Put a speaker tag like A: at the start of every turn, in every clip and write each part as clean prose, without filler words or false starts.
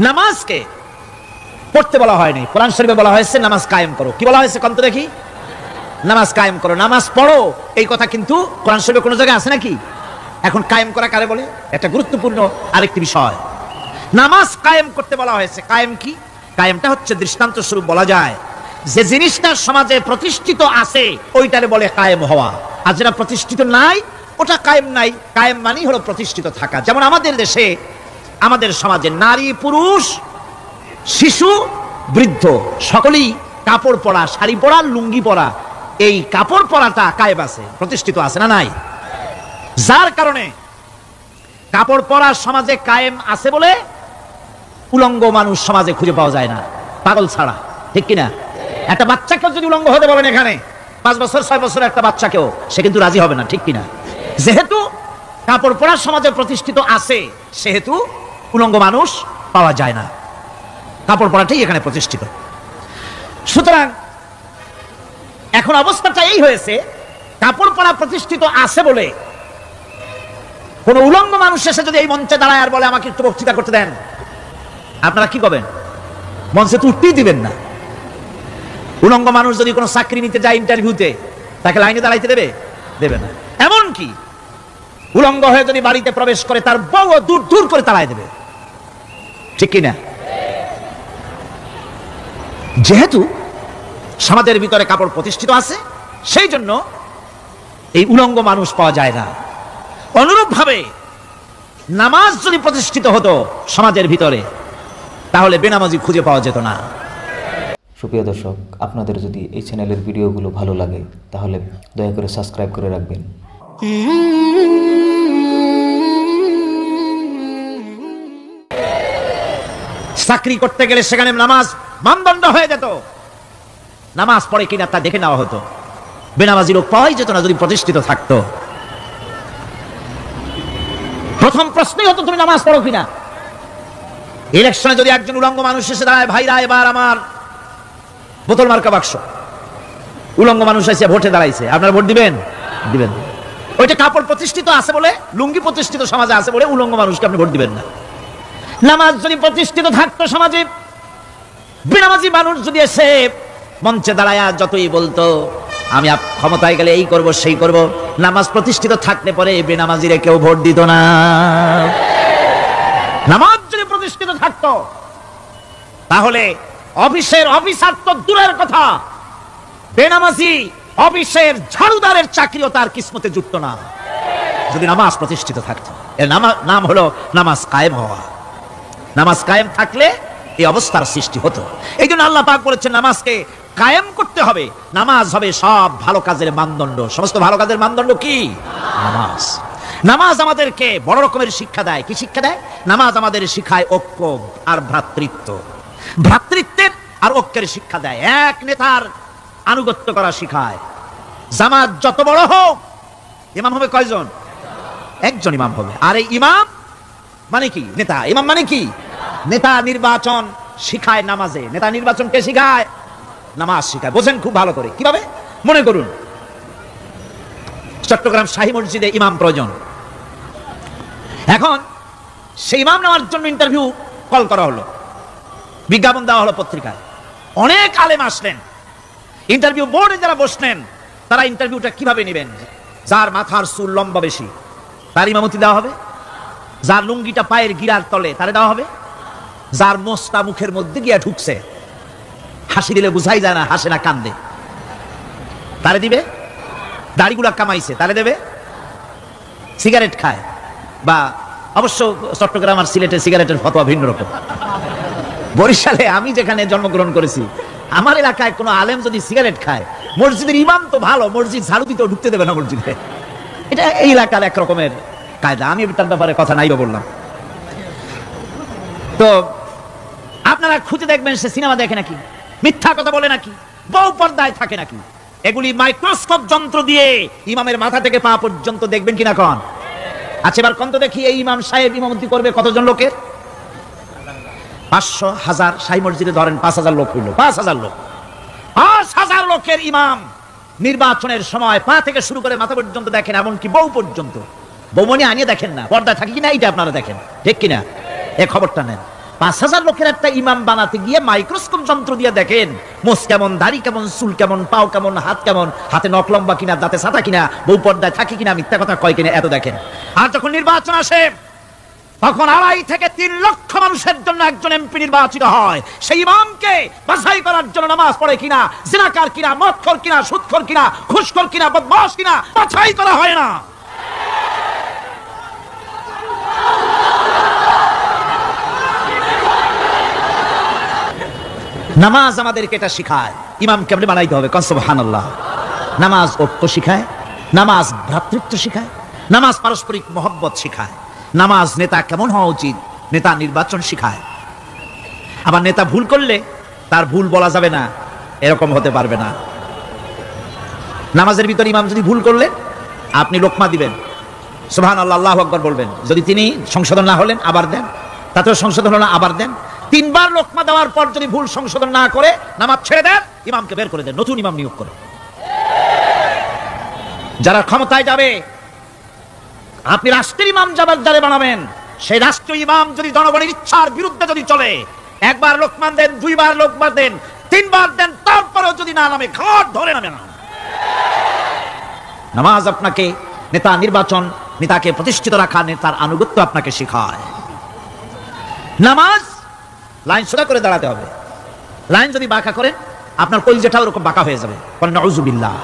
A: নামাজকে পড়তে বলা হয়নি, কোরআন শরীফে বলা হয়েছে নামাজ কায়েম করো। কি বলা হয়েছে কোন তো দেখি? নামাজ কায়েম করো, নামাজ পড়ো, এই কথা কিন্তু কোরআন শরীফে কোনো জায়গায় আছে নাকি? এখন কায়েম করা কারে বলে? একটা গুরুত্বপূর্ণ আরেকটি বিষয়। নামাজ কায়েম করতে বলা হয়েছে। কায়েম কি? কায়েমটা হচ্ছে দৃষ্টান্ত স্বরূপ বলা যায় যে জিনিসটা সমাজে প্রতিষ্ঠিত আছে ওইটারে বলে কায়েম হওয়া, আর যেটা প্রতিষ্ঠিত নাই ওটা কায়েম নাই। কায়েম মানেই হলো প্রতিষ্ঠিত থাকা। যেমন আমাদের দেশে, আমাদের সমাজে নারী পুরুষ শিশু বৃদ্ধ সকলেই কাপড় পরা, শাড়ি পরা, লুঙ্গি পরা, এই কাপড় পরাটা কায়েম আছে, প্রতিষ্ঠিত আছে না নাই? যার কারণে কাপড় পরা সমাজে কায়েম আছে বলে উলঙ্গ মানুষ সমাজে খুঁজে পাওয়া যায় না, পাগল ছাড়া, ঠিক কিনা? একটা বাচ্চাকেও যদি উলঙ্গ হতে বলেন এখানে 5 বছর 6 বছর একটা বাচ্চাকেও, সে কিন্তু রাজি হবে না, ঠিক কিনা? যেহেতু কাপড় পরা সমাজে প্রতিষ্ঠিত আছে সেহেতু উলঙ্গ মানুষ পাওয়া যায় না, কাপড় পরাটাই এখানে প্রতিষ্ঠিত। সুতরাং এখন অবস্থাটা এই হয়েছে, কাপড় পরা প্রতিষ্ঠিত আছে বলে কোন উলঙ্গ মানুষ এসে যদি এই মঞ্চে দাঁড়ায় আর বলে আমাকে একটু বক্তৃতা করতে দেন, আপনারা কি করবেন? মঞ্চে তো উঠতেই দিবেন না। উলঙ্গ মানুষ যদি কোনো চাকরি নিতে যায় ইন্টারভিউতে, তাকে লাইনে দাঁড়াইতে দেবে? দেবে না। এমনকি উলঙ্গ হয়ে যদি বাড়িতে প্রবেশ করে তার বউ দূর দূর করে তাড়াই দেবে, ঠিক কিনা? যেহেতু সমাজের ভিতরে কাপড় প্রতিষ্ঠিত আছে সেই জন্য এই উলঙ্গ মানুষ পাওয়া যায় না। অনুরূপভাবে নামাজ যদি প্রতিষ্ঠিত হতো সমাজের ভিতরে তাহলে বেনামাজি খুঁজে পাওয়া যেত না।
B: সুপ্রিয় দর্শক, আপনাদের যদি এই চ্যানেলের ভিডিওগুলো ভালো লাগে তাহলে দয়া করে সাবস্ক্রাইব করে রাখবেন।
A: চাকরি করতে গেলে সেখানে নামাজ মানদণ্ড হয়ে যেত, নামাজ পড়ে কিনা তা দেখে নেওয়া হতো। বেনামাজি লোক পাওয়াই যেত না যদি প্রতিষ্ঠিত থাকতো। প্রথম প্রশ্নই হতো তুমি নামাজ পড়ো কিনা। ইলেকশনে যদি একজন উলঙ্গ মানুষ এসে দাঁড়ায়, ভাইরা এবার আমার বোতল মার্কা বাক্স, উলঙ্গ মানুষ এসে ভোটে দাঁড়াইছে, আপনারা ভোট দিবেন? দিবেন। ওইটা কাপড় প্রতিষ্ঠিত আছে বলে, লুঙ্গি প্রতিষ্ঠিত সমাজে আছে বলে উলঙ্গ মানুষকে আপনি ভোট দিবেন না। নামাজ যদি প্রতিষ্ঠিত থাকতো সমাজে, বেনামাজি মানুষ যদি এসে মঞ্চে দাঁড়ায় যতই বলতো আমি ক্ষমতায় গেলে এই করব সেই করব, নামাজ প্রতিষ্ঠিত থাকলে পরে বেনামাজিরে কেউ ভোট দিত না। নামাজ যদি প্রতিষ্ঠিত থাকতো তাহলে অফিসের অফিসার তো দূরের কথা, বেনামাজি অফিসের ঝাড়ুদারের চাকরিও তার কিসমতে জুটতো না যদি নামাজ প্রতিষ্ঠিত থাকতো। এর নাম হলো নামাজ কায়েম হওয়া। নামাজ কায়েম থাকলে এই অবস্থার সৃষ্টি হতো। এই জন্য আল্লাহ পাক বলেছেন নামাজকে কায়েম করতে হবে। নামাজ হবে সব ভালো কাজের মানদণ্ড। সমস্ত ভালো কাজের মানদণ্ড কি? নামাজ। নামাজ আমাদেরকে বড় রকমের শিক্ষা দেয়। কি শিক্ষা দেয়? নামাজ আমাদের শিখায় ঐক্য আর ভ্রাতৃত্ব, ভ্রাতৃত্বের আর ঐক্যের শিক্ষা দেয়। এক নেতার আনুগত্য করা শিখায়। জামাত যত বড় হোক, ইমাম হবে কয়জন? একজন ইমাম হবে। আর এই ইমাম মানে কি? নেতা। ইমাম মানে কি? নেতা নির্বাচন শিখায় নামাজে। নেতা নির্বাচন কে শিখায়? নামাজ শিখায়। বোঝেন খুব ভালো করে। কিভাবে? মনে করুন চট্টগ্রাম শাহী মসজিদে ইমাম প্রয়োজন। এখন সেই ইমাম নেওয়ার জন্য ইন্টারভিউ কল করা হলো, বিজ্ঞাপন দেওয়া হলো পত্রিকায়। অনেক আলেম আসলেন। ইন্টারভিউ বোর্ডে যারা বসলেন তারা ইন্টারভিউটা কিভাবে নেবেন? যার মাথার চুল লম্বা বেশি তার ইমামতি দেওয়া হবে, যার লুঙ্গিটা পায়ের গিরার তলে তারে দেওয়া হবে, যার মোস্তা মুখের মধ্যে গিয়া ঢুকছে, হাসি দিলে বুঝাই যায় না হাসে না কান্দে, তারে দিবে। দাড়িগুলা কামাইছে তারে দেবে। সিগারেট খায় বা অবশ্য চট্টগ্রাম আর সিলেটে সিগারেটের ফতোয়া ভিন্ন রকম। বরিশালে আমি যেখানে জন্মগ্রহণ করেছি আমার এলাকায় কোনো আলেম যদি সিগারেট খায়, মসজিদের ইমাম তো ভালো, মসজিদ ঝাড়ু দিতেও ঢুকতে দেবে না মসজিদে। এটা এই এলাকার এক রকমের কায়দা। আমি তার ব্যাপারে কথা নাই বললাম। তো আপনারা খুঁজে দেখবেন সে সিনেমা দেখে নাকি, মিথ্যা কথা বলে নাকি, বউ পর্দায় থাকে নাকি। এগুলি মাইক্রোস্কোপ যন্ত্র দিয়ে ইমামের মাথা থেকে পা পর্যন্ত দেখবেন কিনা কন? আচ্ছা এবার কত দেখি এই ইমাম সাহেব ইমামতি করবে কতজন লোকের? 500, 1000। শাহী মসজিদে ধরেন 5000 লোক হইল। 5000 লোক, 5000 লোকের ইমাম নির্বাচনের সময় পা থেকে শুরু করে মাথা পর্যন্ত দেখেন, এমনকি বউ পর্যন্ত। বৌমনি আনিয়ে দেখেন না, পর্দা থাকে কিনা এইটা আপনারা দেখেন, ঠিক কিনা? এই খবরটা নেন। 5,000 লোকের একটা ইমাম বানাতে গিয়ে মাইক্রোস্কোপ যন্ত্র দিয়ে দেখেন মোষ কেমন, দাড়ি কেমন, চুল কেমন, পাও কেমন, হাত কেমন, হাতে নখ লম্বা কিনা, দাঁতে ছাতা কিনা, বউ পর্দায় থাকে কিনা, মিথ্যা কথা কয় কিনা, এত দেখেন। আর যখন নির্বাচন আসে তখন 2.5 থেকে 3 লক্ষ মানুষের জন্য একজন এমপি নির্বাচিত হয়। সেই ইমামকে বাছাই করার জন্য নামাজ পড়ে কিনা, জিনাকার কিনা, মদখোর কিনা, সুদখোর কিনা, ঘুষখোর কিনা, বদমাশ কিনা বাছাই করা হয় না। নামাজ আমাদেরকে এটা শিখায় ইমাম কেমনে বানাইতে হবে। কন সুবহানাল্লাহ। নামাজ ঐক্য শিখায়, নামাজ ভ্রাতৃত্ব শিখায়, নামাজ পারস্পরিক মহব্বত শিখায়, নামাজ নেতা কেমন হওয়া উচিত, নেতা নির্বাচন শিখায়। আবার নেতা ভুল করলে তার ভুল বলা যাবে না, এরকম হতে পারবে না। নামাজের ভিতর ইমাম যদি ভুল করলে আপনি লোকমা দিবেন, সুবহানাল্লাহ, আল্লাহু আকবার বলবেন। যদি তিনি সংশোধন না হলেন আবার দেন, তাতেও সংশোধন হলো না আবার দেন। 3 বার লোকমা দেওয়ার পর যদি ভুল সংশোধন না করে নামাজ ছেড়ে দেন, ইমামকে বের করে দেন, নতুন ইমাম নিয়োগ করে। যারা ক্ষমতায় যাবে, আপনি রাষ্ট্রের ইমাম যারে বানাবেন, সেই রাষ্ট্রীয় ইমাম যদি জনগণের ইচ্ছার বিরুদ্ধে যদি চলে, 1 বার লোকমান দেন, 2 বার লোকমান দেন, 3 বার দেন, তারপরেও যদি না নামে, ঘাট ধরে নামে না। নামাজ আপনাকে নেতা নির্বাচন, নেতাকে প্রতিষ্ঠিত রাখা, নেতার আনুগত্য আপনাকে শেখায়। নামাজ লাইন সোজা করে দাঁড়াতে হবে। লাইন যদি বাঁকা করেন আপনার কলিজাটা ওরকম বাঁকা হয়ে যাবে। নাউযুবিল্লাহ।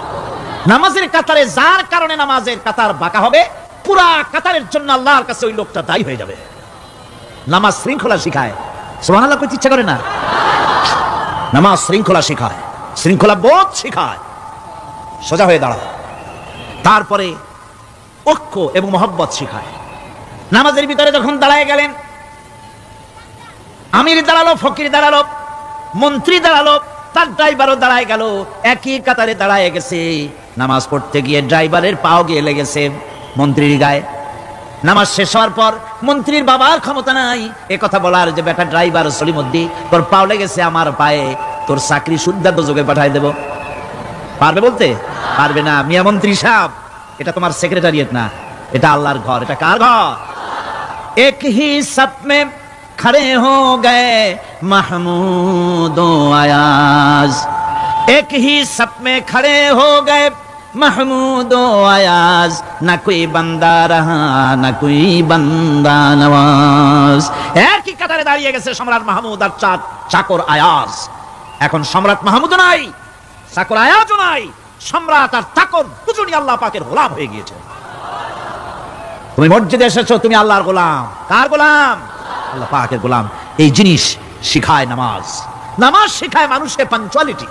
A: নামাজের কাতারে যার কারণে নামাজের কাতার বাঁকা হবে, পুরা কাতারের জন্য আল্লাহর কাছে ওই লোকটা দায়ী হয়ে যাবে। নামাজ শৃঙ্খলা শিখায়। সুবহানাল্লাহ কইতে ইচ্ছা করে না? নামাজ শৃঙ্খলা শিখায়, শৃঙ্খলা বোধ শিখায়, সোজা হয়ে দাঁড়ায়। তারপরে ঐক্য এবং মহব্বত শিখায়। নামাজের ভিতরে যখন দাঁড়ায় গেলেন, আমির দাঁড়ালো, ফকির দাঁড়ালো, মন্ত্রী দাঁড়ালো, তার ড্রাইভারও দাঁড়ায় গেল, একই কাতারে দাঁড়ায় গেছে। নামাজ পড়তে গিয়ে ড্রাইভারের পাও গিয়ে লেগেছে মন্ত্রীর গায়ে। নামাজ শেষ হওয়ার পর মন্ত্রীর বাবার ক্ষমতা নাই এ কথা বলার যে বেটা ড্রাইভার সলিমুদ্দি, তোর পাও লেগেছে আমার পায়ে, তোর চাকরি শুদ্ধা দোজখে পাঠাই দেব। পারবে বলতে? পারবে না। মিয়া মন্ত্রী সাহেব, এটা তোমার সেক্রেটারিয়েট না, এটা আল্লাহর ঘর। এটা কার ঘর? এক হি সাপ মে खड़े हो गए महमूद आयाज, एक ही सप में खड़े हो गए महमूद आयाज, न कोई बंदा रहा न कोई बंदा नवाज। एक ही কাতারে দাঁড়িয়ে গেছে সম্রাট মাহমুদ আর চাকর আয়াজ। এখন সম্রাট মাহমুদ নাই, চাকর আয়াজও নাই, সম্রাট আর চাকর দুজনই আল্লাহ পাকের গোলাম হয়ে গিয়েছে। তুমি মসজিদে এসেছো, তুমি আল্লাহর গোলাম। কার গোলাম? আল্লাহ পাকের গোলাম। এই জিনিস শিখায় নামাজ। নামাজ শিখায় মানুষকে পাঞ্চুয়ালিটি,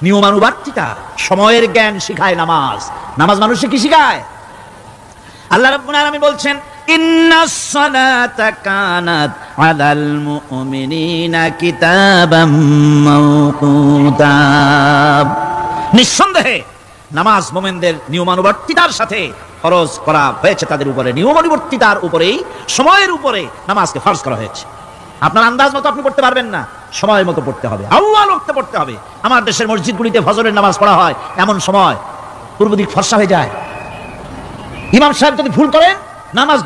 A: নিয়মানুবর্তিতা, সময়ের জ্ঞান শিখায় নামাজ। নামাজ মানুষকে কি শিখায়? আল্লাহ রাব্বুল আলামিন বলছেন, ইন্নাস সালাতা কানাত আলাল মুমিনিনা কিতাবাম মাওকুতা। নিঃসন্দেহে নামাজ মুমিনদের নিয়মানুবর্তিতার সাথে ফরজ করা হয়েছে, তাদের উপরে নিয়মানুবর্তিতার উপরেই, সময়ের উপরে নামাজকে ফরজ করা হয়েছে। আপনার আন্দাজ মতো আপনি পড়তে পারবেন না, সময় মতো পড়তে হবে, আউয়াল ওয়াক্তে পড়তে হবে। আমার দেশের মসজিদগুলিতে ফজরের নামাজ পড়া হয় এমন সময় পূর্ব দিক ফর্সা হয়ে যায়। ইমাম সাহেব যদি ভুল করেন, নামাজ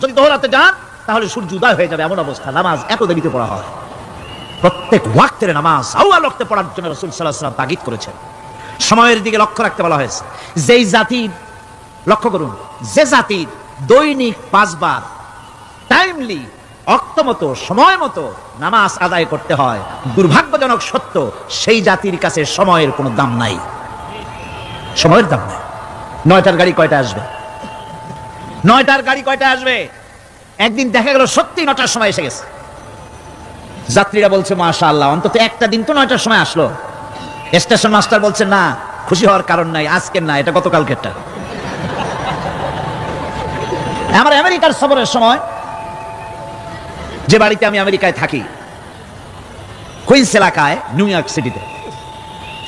A: যদি দোহরাতে যান, তাহলে সূর্য উদয় হয়ে যাবে, এমন অবস্থা। নামাজ এত দেরিতে পড়া হয়। প্রত্যেক ওয়াক্তের নামাজ আউয়াল ওয়াক্তে পড়ার জন্য রাসূল সাল্লাল্লাহু আলাইহি ওয়াসাল্লাম তাগিদ করেছেন। সময়ের দিকে লক্ষ্য রাখতে বলা হয়েছে। যেই জাতির, লক্ষ্য করুন, যে জাতির দৈনিক 5 বার টাইমলি, অক্তমতো, সময় মতো নামাজ আদায় করতে হয়, দুর্ভাগ্যজনক সত্য, সেই জাতির কাছে সময়ের কোনো দাম নাই। সময়ের দাম নাই। 9টার গাড়ি কয়টা আসবে? 9টার গাড়ি কয়টা আসবে? একদিন দেখা গেল সত্যি 9টার সময় এসে গেছে। যাত্রীরা বলছে মাশাআল্লাহ, অন্তত একটা দিন তো 9টার সময় আসলো। স্টেশন মাস্টার বলছে না, খুশি হওয়ার কারণ নাই, আজকের না, এটা গতকালকেরটা। আমার আমেরিকার সফরের সময়, যে বাড়িতে আমি আমেরিকায় থাকি, কুইন্স এলাকায়, নিউ ইয়র্ক সিটিতে,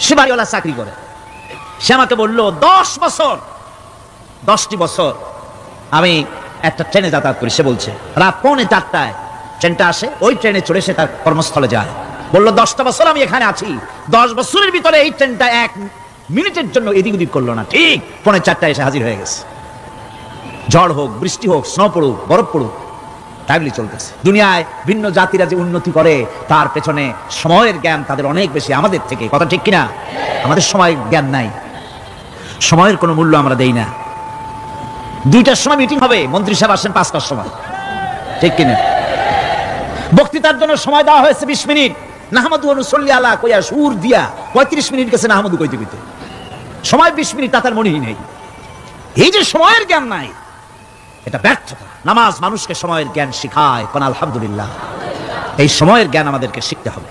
A: সে বাড়িওয়ালা চাকরি করে। সে আমাকে বলল 10টি বছর আমি একটা ট্রেনে যাতায়াত করি। সে বলছে রাত 3:45 ট্রেনটা আসে, ওই ট্রেনে চড়ে সে তার কর্মস্থলে যায়। বললো 10টা বছর আমি এখানে আছি, 10 বছরের ভিতরে এই ট্রেনটা 1 মিনিটের জন্য এদিক ওদিক করলো না, ঠিক 3:45 এসে হাজির হয়ে গেছে। ঝড় হোক, বৃষ্টি হোক, স্নো পড়ুক, বরফ পড়ুক, টাইমলি চলতেছে। দুনিয়ায় ভিন্ন জাতিরা যে উন্নতি করে তার পেছনে সময়ের জ্ঞান তাদের অনেক বেশি আমাদের থেকে, কথা ঠিক কিনা? আমাদের সময় জ্ঞান নাই, সময়ের কোনো মূল্য আমরা দেই না। 2টার সময় মিটিং হবে, মন্ত্রী সাহেব আসেন 5টার সময়, ঠিক কিনা? বক্তৃতার জন্য সময় দেওয়া হয়েছে 20 মিনিট, নাহমাদু ওয়া নুসাল্লি আলা কইয়া সুর দিয়া 35 মিনিট গেছে নাহমাদু কইতে কইতে, সময় 20 মিনিট তার মনেই নেই। এই যে সময়ের জ্ঞান নাই, এটা ব্যর্থতা। নামাজ মানুষকে সময়ের জ্ঞান শিখায়, কোন আলহামদুলিল্লাহ। এই সময়ের জ্ঞান আমাদেরকে শিখতে হবে।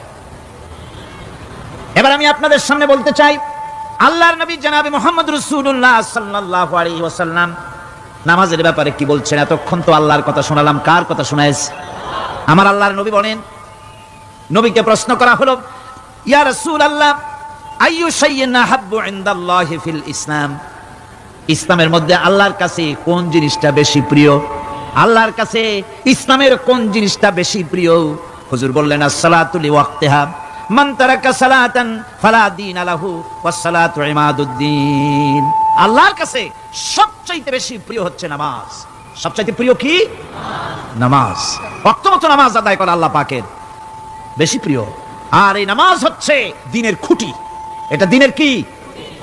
A: এবার আমি আপনাদের সামনে বলতে চাই, আল্লাহর নবী জনাবে মুহাম্মদ রাসূলুল্লাহ সাল্লাল্লাহু আলাইহি ওয়াসাল্লাম নামাজের ব্যাপারে কি বলছেন। এতক্ষণ তো আল্লাহর কথা শোনালাম, কার কথা শোনাইছে? আমার আল্লাহর নবী বলেন, নবীকে প্রশ্ন করা হলো, ইয়া রাসূলুল্লাহ আইয়ু শাইইন আহাব্বু ইনদাল্লাহি ফিল ইসলাম, ইসলামের মধ্যে আল্লাহর কাছে কোন জিনিসটা বেশি প্রিয়? আল্লাহর কাছে ইসলামের কোন জিনিসটা বেশি প্রিয়? হুজুর বললেন, as-সালাতু লিওয়াক্তিহা, মান তারাকা সালাতান ফালা দীন লাহু ওয়াস-সালাতু ইমাদুদ্দিন। আল্লাহর কাছে সবচাইতে বেশি প্রিয় হচ্ছে নামাজ। সবচাইতে প্রিয় কি? নামাজ। ওয়াক্তমতো নামাজ আদায় করা আল্লাহ পাকের বেশি প্রিয়। আর এই নামাজ হচ্ছে দ্বীনের খুঁটি। এটা দ্বীনের কি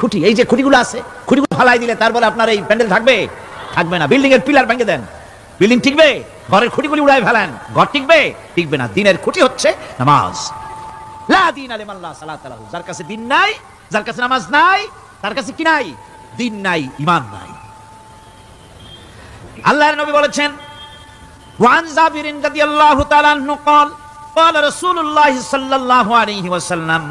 A: খুঁটি? এই যে খুঁটিগুলো আছে, খুঁটিগুলো ফালাই দিলে তারপরে আপনার এই প্যান্ডেল থাকবে? থাকবে না। বিল্ডিং এর পিলার ভেঙে দেন, বিল্ডিং টিকবে? ঘরের খুঁটিগুলি উড়াই ফেলেন, ঘর টিকবে? টিকবে না। দ্বীনের খুঁটি হচ্ছে নামাজ। লা দীনা লিমান লা সালাতা লাহু, যার কাছে দ্বীন নাই, যার কাছে নামাজ নাই, তার কাছে কি নাই? দ্বীন নাই, ঈমান নাই। আল্লাহর নবী বলেছেন, ওয়ান জাবির রাদিয়াল্লাহু তাআলা আনহু قال قال رسول الله صلى الله عليه وسلم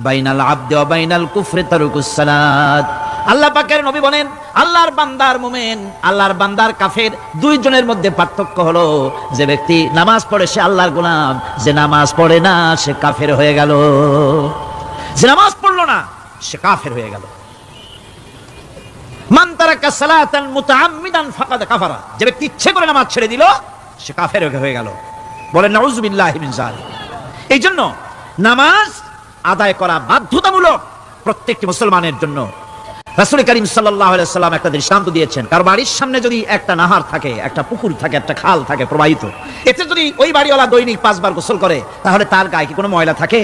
A: বাইনাল আবদি ওয়া বাইনাল কুফরি তারকুস সালাত। আল্লাহ পাকের নবী বলেন, আল্লাহর বান্দার মুমিন, আল্লাহর বান্দার কাফের, দুইজনের মধ্যে পার্থক্য হলো যে ব্যক্তি নামাজ পড়ে সে আল্লাহর গোলাম, যে নামাজ পড়ে না সে কাফের হয়ে গেল। যে নামাজ পড়লো না সে কাফের হয়ে গেল। মান তারাকা সালাতান মুতাআম্মিদান ফাকাদ কাফারা, যে ব্যক্তি ইচ্ছে করে নামাজ ছেড়ে দিল সে কাফের হয়ে গেল। বলেন নাউযুবিল্লাহি মিন যালিক। এই জন্য নামাজ আদায় করা বাধ্যতামূলক প্রত্যেকটি মুসলমানের জন্য। রাসূল করিম সাল্লাল্লাহু আলাইহি ওয়াসাল্লাম একটা দৃষ্টান্ত দিয়েছেন, কার বাড়ির সামনে যদি একটা নাহার থাকে, একটা পুকুর থাকে, একটা খাল থাকে প্রবাহিত, এতে যদি ওই বাড়িওয়ালা দৈনিক 5 বার গোসল করে তাহলে তার গায়ে কি কোনো ময়লা থাকে?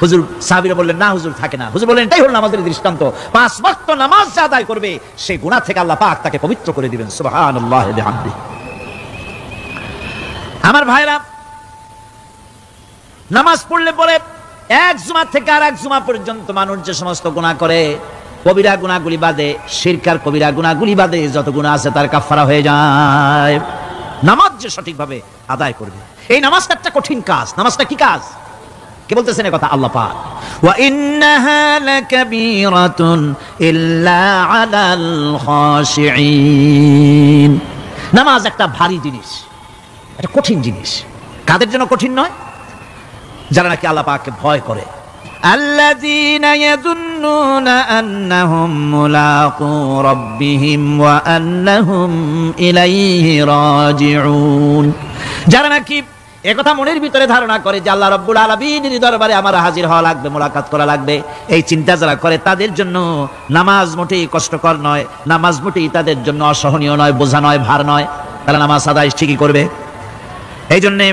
A: হুজুর সাহাবীরা বললেন, না হুজুর থাকে না। হুজুর বললেন, এটাই হলো নামাজের দৃষ্টান্ত। 5 ওয়াক্ত নামাজ যে আদায় করবে সেই গুনাহ থেকে আল্লাহ পাক তাকে পবিত্র করে দিবেন। সুবহানাল্লাহি ওয়া বিহামদিহি। আমার ভাইরা, নামাজ পড়লে পরে এক জুমা থেকে আর এক জুমা পর্যন্ত মানুষ যে সমস্ত গুনাহ করে, কবিরা গুনাহগুলি বাদে, শিরকার কবিরা গুনাহগুলি বাদে যত গুনাহ আছে তার কাফারা হয়ে যায়। নামাজ যে সঠিকভাবে আদায় করবে, এই নামাজটা একটা কঠিন কাজ। নামাজটা কি কাজ? কে বলতেছেন এই কথা? আল্লাহ পাক। ওয়া ইন্নাহা লাকাবীরাতুন ইল্লা আলাল খাশিঈন। নামাজ একটা ভারী জিনিস, একটা কঠিন জিনিস। কাদের জন্য কঠিন নয়? যারা নাকি আল্লাহ পাককে ভয় করে। আল্লাযীনা ইয়াযুন্নুনা আন্নাহুম মুলাকু রাব্বিহিম ওয়া আন্নাহুম ইলাইহি রাজিউন। যারা নাকি একথা মনের ভিতরে ধারণা করে যে আল্লাহ রাব্বুল আলামিনের দরবারে আমার হাজির হওয়া লাগবে, মোলাকাত করা লাগবে, এই চিন্তা যারা করে তাদের জন্য নামাজ মোটেই কষ্টকর নয়, নামাজ মোটেই তাদের জন্য অসহনীয় নয়, বোঝা নয়, ভার নয়। তারা নামাজ আদায় ঠিকই করবে। এই জন্যে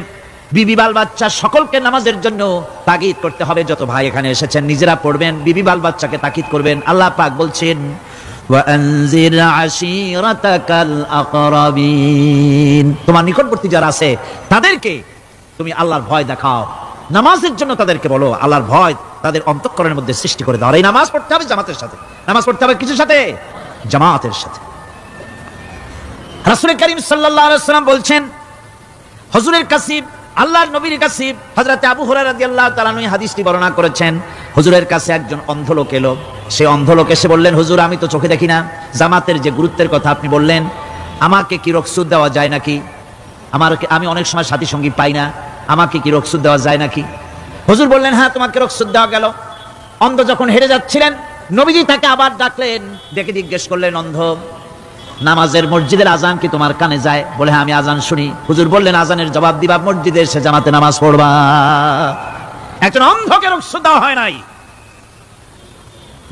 A: বিবি বাল বাচ্চা সকলকে নামাজের জন্য তাগিদ করতে হবে। যত ভাই এখানে এসেছেন নিজেরা পড়বেন, বিবি বাল বাচ্চাকে তাকিদ করবেন। আল্লাহ পাক বলছেন, ওয়া আনজির আশীরাতাকাল আকরাবিন, তোমার নিকটবর্তী যারা আছে তাদেরকে তুমি আল্লাহর ভয় দেখাও। নামাজের জন্য তাদেরকে বলো, আল্লাহর ভয় তাদের অন্তঃকরণের মধ্যে সৃষ্টি করে দাও। এই নামাজ পড়তে হবে জামাতের সাথে। নামাজ পড়তে হবে কিসের সাথে? জামাতের সাথে। রাসূল করিম সাল্লাল্লাহু আলাইহি ওয়াসাল্লাম বলছেন, হুজুরের কাছে, আল্লাহর নবীর কাছে, হযরত আবু হুরায়রা রাদিয়াল্লাহু তাআলা এই হাদিসটি বর্ণনা করেছেন। হুজুরের কাছে একজন অন্ধ লোক এলো। সেই অন্ধ লোক এসে বললেন, হুজুর আমি তো চোখে দেখি না, জামাতের যে গুরুত্বের কথা আপনি বললেন, আমাকে কি রুখসত দেওয়া যায় নাকি? আমি অনেক সময় সাথী সঙ্গী পাই না, আমাকে কি রুখসত দেওয়া যায় নাকি? হুজুর বললেন, হ্যাঁ তোমাকে রুখসত দেওয়া গেল। অন্ধ যখন হেঁটে যাচ্ছিলেন নবীজি তাকে আবার ডাকলেন, ডেকে জিজ্ঞেস করলেন, অন্ধ নামাজের মসজিদের আজান কি তোমার কানে যায়? বলে, হ্যাঁ আমি আজান শুনি। হুজুর বললেন, আজানের জবাব দিবা, মসজিদে এসে জামাতে নামাজ পড়বা। একজন অন্ধকে রুখসত দেওয়া হয় নাই।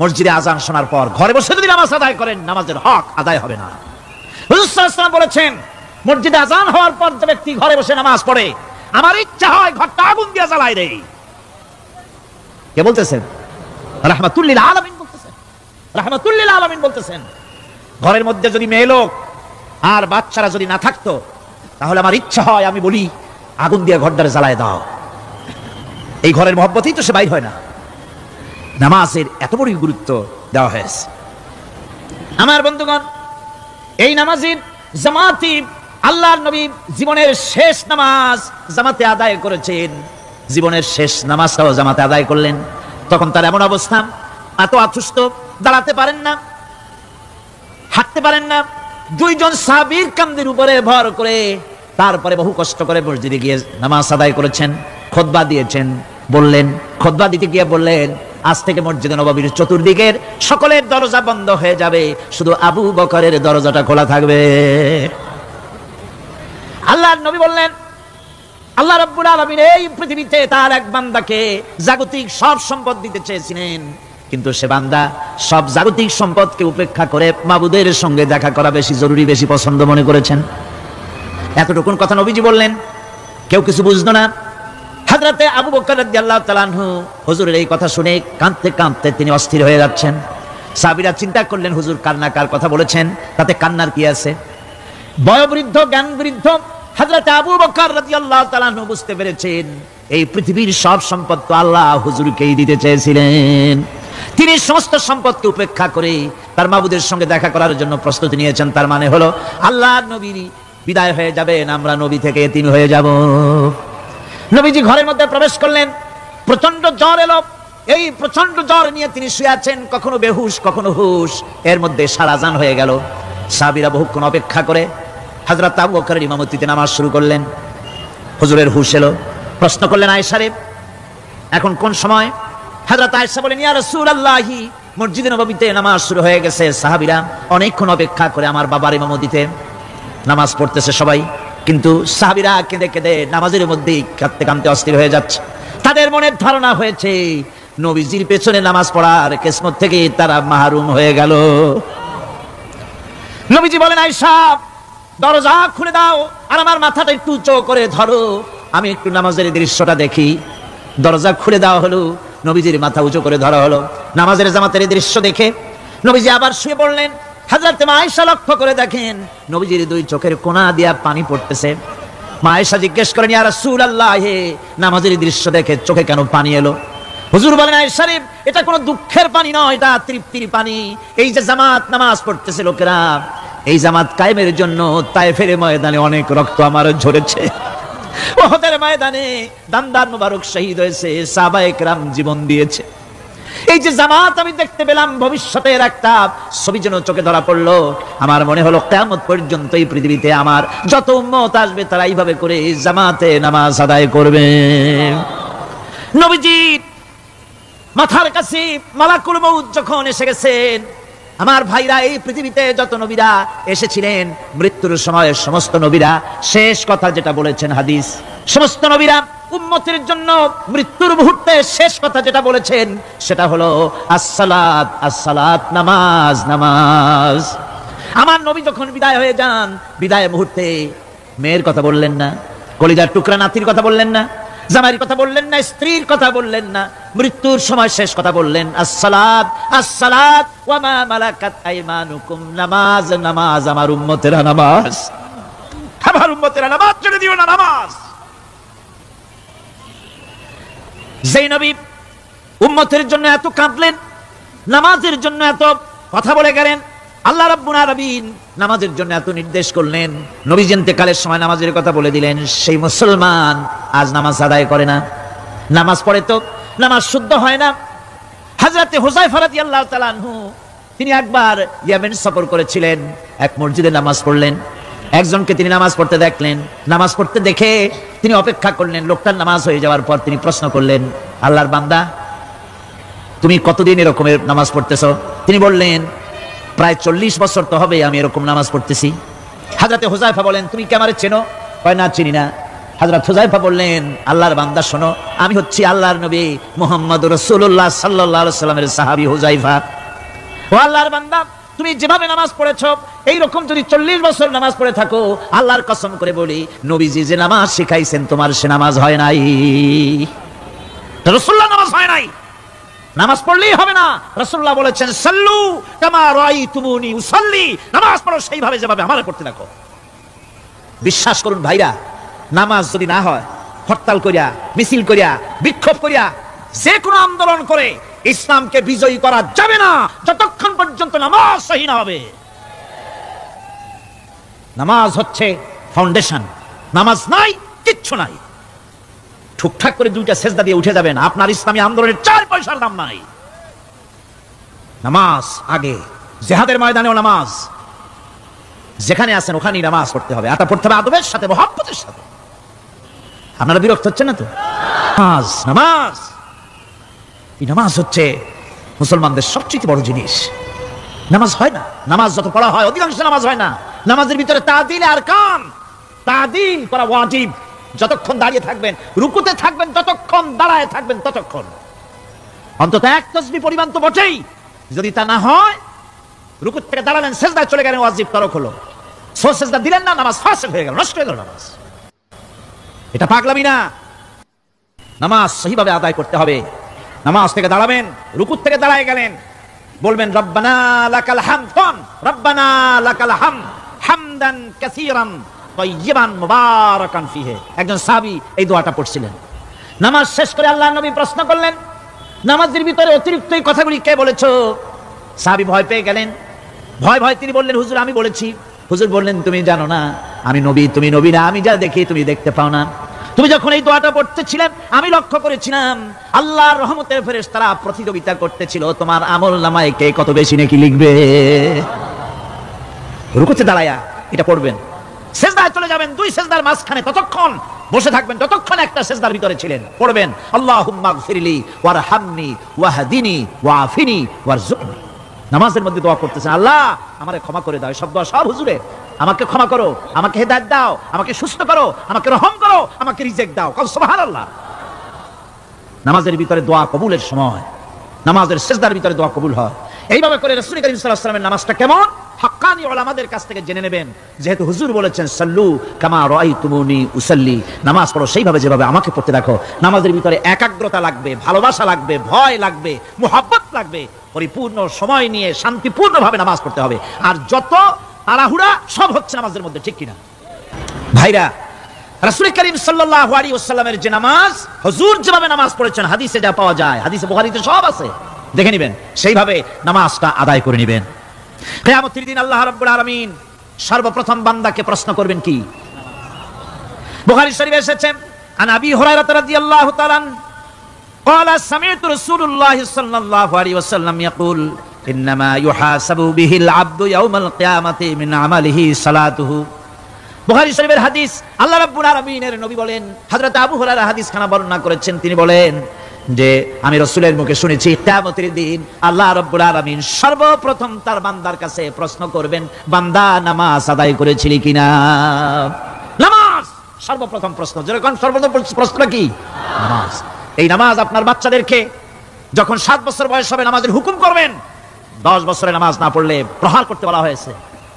A: মসজিদে আজান শোনার পর ঘরে বসে যদি নামাজ আদায় করেন, নামাজের হক আদায় হবে না। হুজুর সাল্লাল্লাহু আলাইহি ওয়াসাল্লাম বলেছেন, মসজিদে আজান হওয়ার পর যে ব্যক্তি ঘরে বসে নামাজ পড়ে, আমার ইচ্ছা হয় ঘরটা আগুন দিয়ে জ্বালাই দেই। কে বলতেছেন? রাহমাতুল লিল আলামিন বলতেছেন। রাহমাতুল লিল আলামিন বলতেছেন, ঘরের মধ্যে যদি মেয়ে লোক আর বাচ্চারা যদি না থাকতো, তাহলে আমার ইচ্ছা হয় আমি বলি আগুন দিয়ে ঘরটারে জ্বালায় দাও। এই ঘরের মহব্বতেই তো সে বাইর হয় না। নামাজের এত বড় গুরুত্ব দেওয়া হয়েছে। আমার বন্ধুগণ, এই নামাজের জামাতি আল্লাহর নবী জীবনের শেষ নামাজ জামাতে আদায় করেছেন। জীবনের শেষ নামাজটাও জামাতে আদায় করলেন। তখন তার এমন অবস্থা, এত অসুস্থ, দাঁড়াতে পারেন না, হাঁটতে পারেন না। দুইজন সাহাবীর কাঁধের উপরে ভর করে তারপরে বহু কষ্ট করে মসজিদে গিয়ে নামাজ আদায় করেছেন। খুতবা দিয়েছেন, বললেন, খুতবা দিতে গিয়ে বললেন, আজ থেকে মসজিদে নববীর চতুর্দিকের সকলের দরজা বন্ধ হয়ে যাবে, শুধু আবু বকরের দরজাটা খোলা থাকবে। আল্লাহর নবী বললেন, আল্লাহ রাব্বুল আলামিন এই পৃথিবীতে তার এক বান্দাকে জাগতিক সব সম্পদ দিতে চেয়েছিলেন, কিন্তু সে বান্দা সব জাগতিক সম্পদকে উপেক্ষা করে মাবুদের সঙ্গে দেখা করা বেশি জরুরি, বেশি পছন্দ মনে করেছেন। এতটুকুন কথা নবীজি বললেন, কেউ কিছু বুঝতো না। হযরতে আবু বকর রাদিয়াল্লাহু তাআলা আনহু হুজুরের এই কথা শুনে কাঁদতে কাঁদতে তিনি অস্থির হয়ে যাচ্ছেন। সাহাবীরা চিন্তা করলেন, হুজুর কার কথা বলেছেন, তাতে কান্নার কি আছে? বয়োবৃদ্ধ, জ্ঞান বৃদ্ধ হযরতে আবু বকর রাদিয়াল্লাহু তাআলা আনহু বুঝতে পেরেছেন এই পৃথিবীর সব সম্পদ তো আল্লাহ হুজুরকেই দিতে চেয়েছিলেন। তিনি সমস্ত সম্পদকে উপেক্ষা করে তার মাবুদের সঙ্গে দেখা করার জন্য প্রস্তুতি নিয়েছেন। তার মানে হলো আল্লাহর নবী বিদায় হয়ে যাবেন, আমরা নবী থেকে এতিম হয়ে যাব। নবীজি ঘরের মধ্যে প্রবেশ করলেন, প্রচন্ড জ্বর এলো। এই প্রচন্ড জ্বর নিয়ে তিনি শুয়ে আছেন, কখনো বেহুশ কখনো হুশ। এর মধ্যে সারা আজান হয়ে গেল। সাহাবীরা বহুক্ষণ অপেক্ষা করে হযরত আবু বকরের ইমামতিতে নামাজ শুরু করলেন। হুজুরের হুশ এলো, প্রশ্ন করলেন, আয়েশা রে, এখন কোন সময়? হযরত আয়েশা বলেন, ইয়া রাসূলুল্লাহি, মসজিদে নববীতে নামাজ শুরু হয়ে গেছে। সাহাবীরা অনেকক্ষণ অপেক্ষা করে আমার বাবার ইমামতিতে নামাজ পড়তেছে সবাই, কিন্তু সাহাবীরা কেঁদে কেঁদে নামাজের মধ্যেই কাঁদতে কাঁদতে অস্থির হয়ে যাচ্ছে। তাদের মনের ধারণা হয়েছে নবীজির পেছনে নামাজ পড়ার কিসমত থেকে তারা মাহরুম হয়ে গেল। নবীজি বলেন, আয়েশা দরজা খুলে দাও আর আমার মাথাটা একটু উঁচু করে ধরো, আমি একটু নামাজের দৃশ্যটা দেখি। দরজা খুলে দেওয়া হলো, নবীজির মাথা উঁচু করে ধরা হলো। নামাজের জামাতের দৃশ্য দেখে নবীজি আবার শুয়ে পড়লেন। হযরত মা আয়েশা লক্ষ্য করে দেখেন নবীজির দুই চোখের কোণা দিয়া পানি পড়তেছে। মা আয়েশা জিজ্ঞেস করেন, ইয়া রাসূলুল্লাহ, হে নামাজের দৃশ্য দেখে চোখে কেন পানি এলো? হুজুর বলেন, আয়েশা রে, এটা কোনো দুঃখের পানি নয়, এটা তৃপ্তির পানি। এই যে জামাত নামাজ পড়তেছে লোকেরা, এই জামাত কায়েমের জন্য তায়েফের ময়দানে অনেক রক্ত আমার ঝরেছে। উহুদের ময়দানে দামদার মুবারক শহীদ হয়েছে, সাহাবায়ে কেরাম জীবন দিয়েছে। এই যে জামাত আমি দেখতে পেলাম, ভবিষ্যতের একটা ছবি যেন চোখে ধরা পড়লো। আমার মনে হলো কিয়ামত পর্যন্ত এই পৃথিবীতে আমার যত উম্মত আসবে তারা এইভাবে করে জামাতে নামাজ আদায় করবে। নবীজি মাথার কাছে মালাকুল মউত যখন এসে গেছেন, আমার ভাইরা, এই পৃথিবীতে যত নবীরা এসেছিলেন মৃত্যুর সময় সমস্ত নবীরা শেষ কথা যেটা বলেছেন, হাদিস, সমস্ত নবীরা উম্মতের জন্য মৃত্যুর মুহূর্তে শেষ কথা যেটা বলেছেন সেটা হলো আসসালাত, আসসালাত, নামাজ, নামাজ। আমার নবী যখন বিদায় হয়ে যান, বিদায় মুহূর্তে মেয়ের কথা বললেন না, কলিজার টুকরা নাতির কথা বললেন না, জামাইয়ের কথা বললেন না, স্ত্রীর কথা বললেন না, মৃত্যুর সময় শেষ কথা বললেন, আসসালাত, আসসালাত ওয়া মা মালাকাত আইমানুকুম, নামাজ, নামাজ, আমার উম্মতেরা নামাজ, আমার উম্মতেরা নামাজ ছেড়ে দিও না, নামাজ। যেই নবী উম্মতের জন্য এত কাঁদলেন, নামাজের জন্য এত কথা বলে গেলেন, আল্লাহ রাব্বুল আলামিন নামাজের জন্য এত নির্দেশ করলেন, নবী ইন্তেকালের সময় নামাজের কথা বলে দিলেন, সেই মুসলমান আজ নামাজ আদায় করে না, নামাজ পড়ে তো নামাজ শুদ্ধ হয় না। হযরতে হুযায়ফা রাদিয়াল্লাহু তাআলা আনহু তিনি একবার ইয়েমেন সফর করেছিলেন, এক মসজিদে নামাজ পড়লেন। একজনকে তিনি নামাজ পড়তে দেখলেন, নামাজ পড়তে দেখে তিনি অপেক্ষা করলেন। লোকটার নামাজ হয়ে যাওয়ার পর তিনি প্রশ্ন করলেন, আল্লাহর বান্দা, তুমি কতদিন এরকমের নামাজ পড়তেছো? তিনি বললেন, প্রায় 40 বছর তো হবে আমি এরকম নামাজ পড়তেছি। হযরতে হুযায়ফা বলেন, তুমি কি আমারে চেনো? কয়, না, চিনি না। হযরত হুযায়ফা বললেন, আল্লাহর বান্দা শোনো, আমি হচ্ছি আল্লাহর নবী মুহাম্মদুর রাসূলুল্লাহ সাল্লাল্লাহু আলাইহি ওয়াসাল্লামের সাহাবী হুযায়ফা। ও আল্লাহর বান্দা, তুমি যেভাবে নামাজ পড়েছো এইরকম যদি 40 বছর নামাজ পড়ে থাকো, আল্লাহর কসম করে বলি, নবীজি যে নামাজ শিখাইছেন তোমার সে নামাজ হয় নাই। রাসূলুল্লাহ নামাজ হয় নাই, নামাজ পড়লেই হবে না। রাসূলুল্লাহ বলেছেন সাল্লু কামা রাআইতুমুনি উসাল্লি, নামাজ পড়ো সেইভাবে যেভাবে আমারে পড়তে দেখো। বিশ্বাস করুন ভাইরা, নামাজ যদি না হয়, হরতাল করিয়া, মিছিল করিয়া, বিক্ষোভ করিয়া, যে কোনো আন্দোলন করে ইসলামকে বিজয়ী করা যাবে না যতক্ষণ পর্যন্ত নামাজ সহি না হবে। নামাজ হচ্ছে ফাউন্ডেশন, নামাজ নাই কিচ্ছু নাই। ঠুকঠাক করে 2টা সেজদা দিয়ে উঠে যাবেন, আপনার ইসলামী আন্দোলনের 4 পয়সার দাম নাই। নামাজ আগে, জিহাদের ময়দানেও নামাজ, যেখানে আছেন ওখানেই নামাজ পড়তে হবে। এটা পড়তে হবে আদবের সাথে, মহব্বতের সাথে। আপনারা বিরক্ত হচ্ছেন না তো? নামাজ, নামাজ, এই নামাজ হচ্ছে মুসলমানদের সবচেয়ে বড় জিনিস। নামাজ হয় না, নামাজ যত পড়া হয় অধিকাংশ নামাজ হয় না। নামাজের ভিতরে তাদিল আর কাম, তাদিল করা ওয়াজিব। যতক্ষণ দাঁড়িয়ে থাকবেন, রুকুতে থাকবেন, যতক্ষণ দাঁড়ায় থাকবেন ততক্ষণ অন্তত 1 তাসবিহ পরিমাণ তো বটেই। যদি তা না হয়, রুকুত থেকে দাঁড়ালেন, সেজদায় চলে গেলেন, ওয়াজিব তরক হলো। সেজদা দিলেন না, নামাজ ফাসিক হয়ে গেল, নষ্ট হয়ে গেল নামাজ। এটা পাগলামি না। নামাজ সহিভাবে আদায় করতে হবে। নামাজ থেকে দাঁড়াবেন, রুকুত থেকে দাঁড়ায় গেলেন, বলবেন রব্বানা লাকাল হামদ, রব্বানা লাকাল হামদ হামদান কাসীরান তাইয়িবান মুবারাকান ফিহি। একজন সাহাবী এই দোয়াটা পড়ছিলেন। নামাজ শেষ করে আল্লাহর নবী প্রশ্ন করলেন, নামাজের ভিতরে অতিরিক্ত এই কথাগুলি কে বলেছো? সাহাবী ভয় পেয়ে গেলেন। ভয় তিনি বললেন, হুজুর আমি বলেছি। হুজুর বললেন, তুমি জানো না আমি নবী, তুমি নবী না। আমি যা দেখি তুমি দেখতে পাও না। তুমি যখন এই দোয়াটা পড়তেছিলেন, আমি লক্ষ্য করেছিলাম আল্লাহর রহমতের ফেরেশতারা প্রতিযোগিতা করতেছিল তোমার আমল নামায় কে কত বেশি নেকি লিখবে। রুকুতে দাঁড়ায়া এটা পড়বেন, সেজদায় চলে যাবেন, 2 সেজদার মাঝখানে ততক্ষণ বসে থাকবেন যতক্ষণ একটা সেজদার ভিতরে ছিলেন। পড়বেন আল্লাহুম্মা গফিরলি ওয়ারহামনি ওয়াহদিনি ওয়াআফিনি ওয়ারযুকনি। নামাজের মধ্যে দোয়া করতেছেন, আল্লাহ আমারে ক্ষমা করে দাও। সব দোয়া সব হুজুরে, আমাকে ক্ষমা করো, আমাকে হেদায়েত দাও, আমাকে সুস্থ করো, আমাকে রহম করো, আমাকে রিজিক দাও। সুবহানাল্লাহ। নামাজের ভিতরে দোয়া কবুলের সময়, নামাজের সিজদার ভিতরে দোয়া কবুল হয়। এইভাবে করে রাসূল করিম সাল্লাল্লাহু আলাইহি ওয়াসাল্লামের নামাজটা কেমন হাক্কানি উলামাদের কাছ থেকে জেনে নেবেন। যেহেতু হুজুর বলেছেন সাল্লু কামা রাআইতুমুনি উসাল্লি, নামাজ পড়ো সেইভাবে যেভাবে আমাকে পড়তে দেখো। নামাজের ভিতরে একাগ্রতা লাগবে, ভালোবাসা লাগবে, ভয় লাগবে, মুহাব্বত লাগবে। পরিপূর্ণ সময় নিয়ে শান্তিপূর্ণভাবে নামাজ পড়তে হবে। আর যত তাড়াহুড়া সব হচ্ছে নামাজের মধ্যে, ঠিক কিনা ভাইরা? রাসূল করিম সাল্লাল্লাহু আলাইহি ওয়াসাল্লামের যে নামাজ, হুজুর যেভাবে নামাজ পড়েছেন, হাদিসে যা পাওয়া যায়, হাদিসে বুখারীতে সব আছে, দেখে নেবেন, সেইভাবে নামাজটা আদায় করে নেবেন। কিয়ামতের দিন আল্লাহ রাব্বুল আলামিন সর্বপ্রথম বান্দাকে প্রশ্ন করবেন কি? বুখারী শরীফে এসেছে, আন আবি হুরায়রা রাদিয়াল্লাহু তাআলা قال سمعت رسول الله صلى الله عليه وسلم يقول انما يحاسب به العبد يوم القيامه من عمله صلاته। বুখারী শরীফের হাদিস, আল্লাহ রাব্বুল আলামিনের নবী বলেন, হযরত আবু হুরায়রা হাদিস খানা বর্ণনা করেছেন, তিনি বলেন যে আমি রাসূলের মুখে শুনেছি কিয়ামতের দিন আল্লাহ রাব্বুল আলামিন সর্বপ্রথম তার বান্দার কাছে প্রশ্ন করবেন, বান্দা নামাজ আদায় করেছিলি কিনা? নামাজ সর্বপ্রথম প্রশ্ন। যেরকম সর্বপ্রথম প্রশ্ন কি? নামাজ। এই নামাজ আপনার বাচ্চাদেরকে যখন 7 বছর বয়স হবে নামাজের হুকুম করবেন। 10 বছরে নামাজ না পড়লে প্রহার করতে বলা হয়েছে।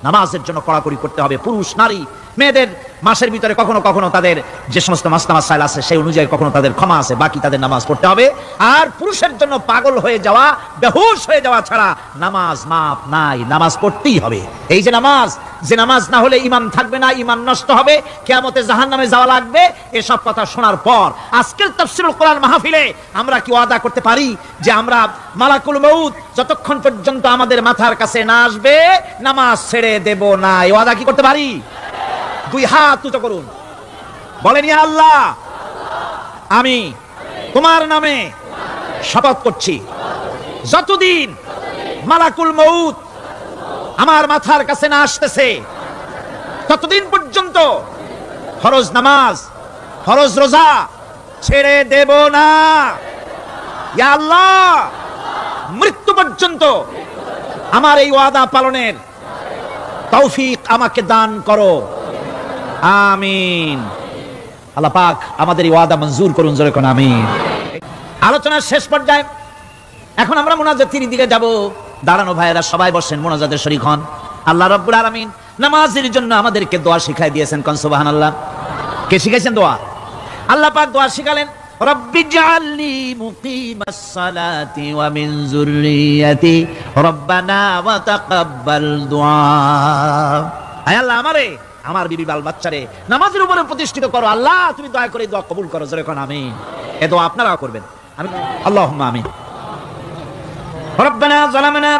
A: নামাজের জন্য কড়াকড়ি করতে হবে। পুরুষ নারী মেয়েদের মাসের ভিতরে কখনো কখনো তাদের যে সমস্ত মাসনামাসাইল আছে সেই অনুযায়ী কখনো তাদের ক্ষমা আছে, বাকি তাদের নামাজ পড়তে হবে। আর পুরুষের জন্য পাগল হয়ে যাওয়া, বেহুশ হয়ে যাওয়া ছাড়া নামাজ মাপ নাই, নামাজ পড়তেই হবে। এই যে নামাজ না হলে ঈমান থাকবে না, ঈমান নষ্ট হবে, কিয়ামতে জাহান্নামে যাওয়া লাগবে। এসব কথা শোনার পর আজকের তাফসীরুল কোরআন মাহফিলে আমরা কি ওয়াদা করতে পারি যে আমরা মালাকুল মউত যতক্ষণ পর্যন্ত আমাদের মাথার কাছে না আসবে নামাজ ছেড়ে দেব না? এই ওয়াদা কি করতে পারি? 2 হাত উঁচু করুন, বলেন ইয়া আল্লাহ, আমি তোমার নামে শপথ করছি, যতদিন মালাকুল মউত আমার মাথার কাছে না আসতেছে ততদিন পর্যন্ত ফরজ নামাজ, ফরজ রোজা ছেড়ে দেব না। ইয়া আল্লাহ, মৃত্যু পর্যন্ত আমার এই ওয়াদা পালনের তৌফিক আমাকে দান করো, আমিন। আল্লাহ পাক আমাদের এই ওয়াদা মঞ্জুর করুন, জোরে কোন আমিন। আলোচনার শেষ পর্যায়ে এখন আমরা মুনাজাতের দিকে যাব। দাঁড়ানো ভাইয়েরা সবাই বসেন, মুনাজাতের শরীক হন। আল্লাহ রাব্বুল আলামিন নামাজের জন্য আমাদেরকে দোয়া শিখাই দিয়েছেন। কোন সুবহানাল্লাহ। কে শিখাইছেন দোয়া? আল্লাহ পাক দোয়া শিখালেন, রব্বি জাআলনি মুকিমাস সালাতি ওয়া মিন যুররিয়াতি রব্বানা ওয়া তাকাব্বাল দুআ। আয় আল্লাহ আমারে, আমার বিবি বাল বাচ্চারে নামাজের উপরে প্রতিষ্ঠিত করো। আল্লাহ তুমি দয়া করে দোয়া কবুল করো। জোরে কোন আমিন। এই দোয়া আপনারাও করবেন। আমি আল্লাহুম্মা আমিন। রব্বানা যালামনা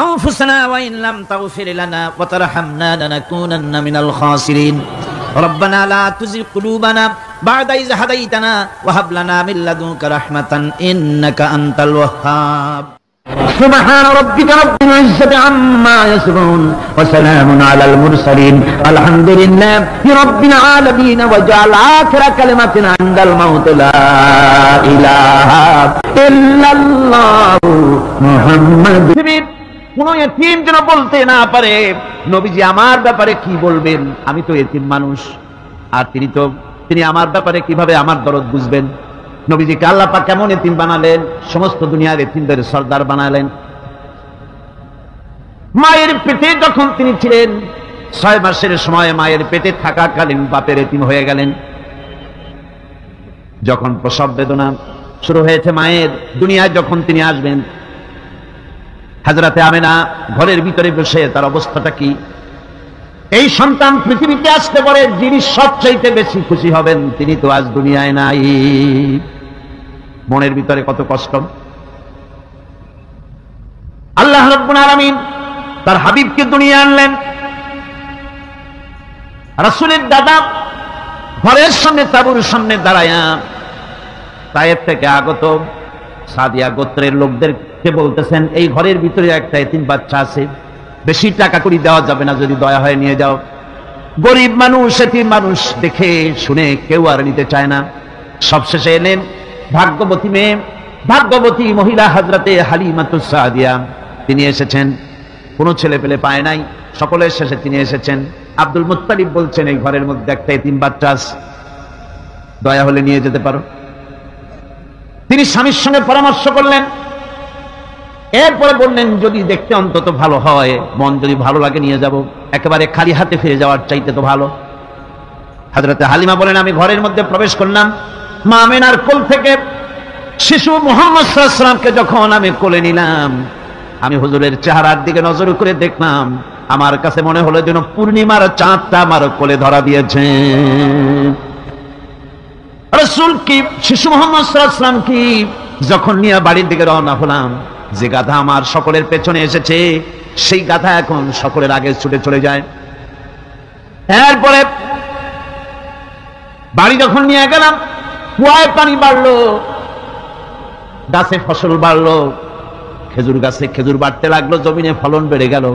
A: আনফুসানা ওয়া ইন লাম তাগফির লানা ওয়া তারহামনা লানাকুনান্না মিনাল খাসিরিন। রব্বানা লা তুযিগ কুলুবানা বা'দা ইয হাদাইতানা ওয়া হাব লানা মিন লাদুনকা রাহমাতান ইন্নাকা আনতাল ওয়াহ্হাব। সুবহান রাব্বিকা রাব্বিল ইজ্জাতি আম্মা ইয়াসিফুন ওয়া সালামুন আলাল মুরসালিন আলহামদুলিল্লাহি রাব্বিল আলামিন। ওয়া জাআল আখিরা কালিমাতিনা ইনদাল মাউত লা ইলাহা ইল্লাল্লাহু মুহাম্মাদুর। কোন এতিম যেন বলতে না পারে নবীজি আমার ব্যাপারে কি বলবেন, আমি তো এতিম মানুষ, আর তিনি আমার ব্যাপারে কিভাবে আমার দরদ বুঝবেন। নবীজিকে আল্লাহ পাক কেমন এতিম বানালেন, সমস্ত দুনিয়ার এতিমদের সর্দার বানালেন। মায়ের পেটে যখন তিনি ছিলেন 6 মাসের সময় মায়ের পেটে থাকাকালীন বাপের এতিম হয়ে গেলেন। যখন প্রসব বেদনা শুরু হয়েছে মায়ের, দুনিয়ায় যখন তিনি আসবেন, হযরতে আমেনা ঘরের ভিতরে বসে তার অবস্থাটা কি? এই সন্তান পৃথিবীতে আসতে পারে, যিনি সবচাইতে বেশি খুশি হবেন তিনি তো আজ দুনিয়ায় নাই। মনের ভিতরে কত কষ্ট। আল্লাহ রাব্বুল আলামিন তার হাবিবকে দুনিয়া আনলেন। রাসূলের দাদা ঘরের সামনে তাঁবুর সামনে দাঁড়ায়া তায়েফ থেকে আগত সাদিয়া গোত্রের লোকদেরকে বলতেছেন, এই ঘরের ভিতরে একটা এতিম বাচ্চা আছে, বেশি টাকা করি দেওয়া যাবে না, যদি দয়া হয় নিয়ে যাও। গরিব মানুষ, এতিম মানুষ দেখে শুনে কেউ আর নিতে চায় না। সবশেষে এলেন ভাগ্যবতী মেয়ে, ভাগ্যবতী মহিলা হযরতে হালিমাতুস সাদিয়া। তিনি এসেছেন, কোনো ছেলে পেলে পায় নাই, সকলের শেষে তিনি এসেছেন। আব্দুল মুত্তালিব বলছেন, এই ঘরের মধ্যে একটা এতিম বাচ্চা আছে, দয়া হলে নিয়ে যেতে পারো। তিনি স্বামীর সঙ্গে পরামর্শ করলেন, এরপরে বললেন যদি দেখতে অন্তত ভালো হয়, মন যদি ভালো লাগে নিয়ে যাব, একেবারে খালি হাতে ফিরে যাওয়ার চাইতে তো ভালো। হযরতে হালিমা বলেন, আমি ঘরের মধ্যে প্রবেশ করলাম, মা আমেনার কোল থেকে শিশু মুহাম্মদ সাল্লাল্লাহু আলাইহি ওয়াসাল্লামকে যখন আমি কোলে নিলাম, আমি হুজুরের চেহারার দিকে নজর করে দেখলাম, আমার কাছে মনে হলো যেন পূর্ণিমার চাঁদটা আমার কোলে ধরা দিয়েছে। রাসূল কি শিশু মুহাম্মদ সাল্লাল্লাহু আলাইহি ওয়াসাল্লাম কি যখন নিয়ে বাড়ির দিকে রওনা হলাম, যে গাধা আমার সকলের পেছনে এসেছে সেই গাধা এখন সকলের আগে ছুটে চলে যায়। এরপরে বাড়ি যখন নিয়ে গেলাম, কুয়ায় পানি বাড়লো, গাছে ফসল বাড়লো, খেজুর গাছে খেজুর বাড়তে লাগলো, জমিনে ফলন বেড়ে গেল।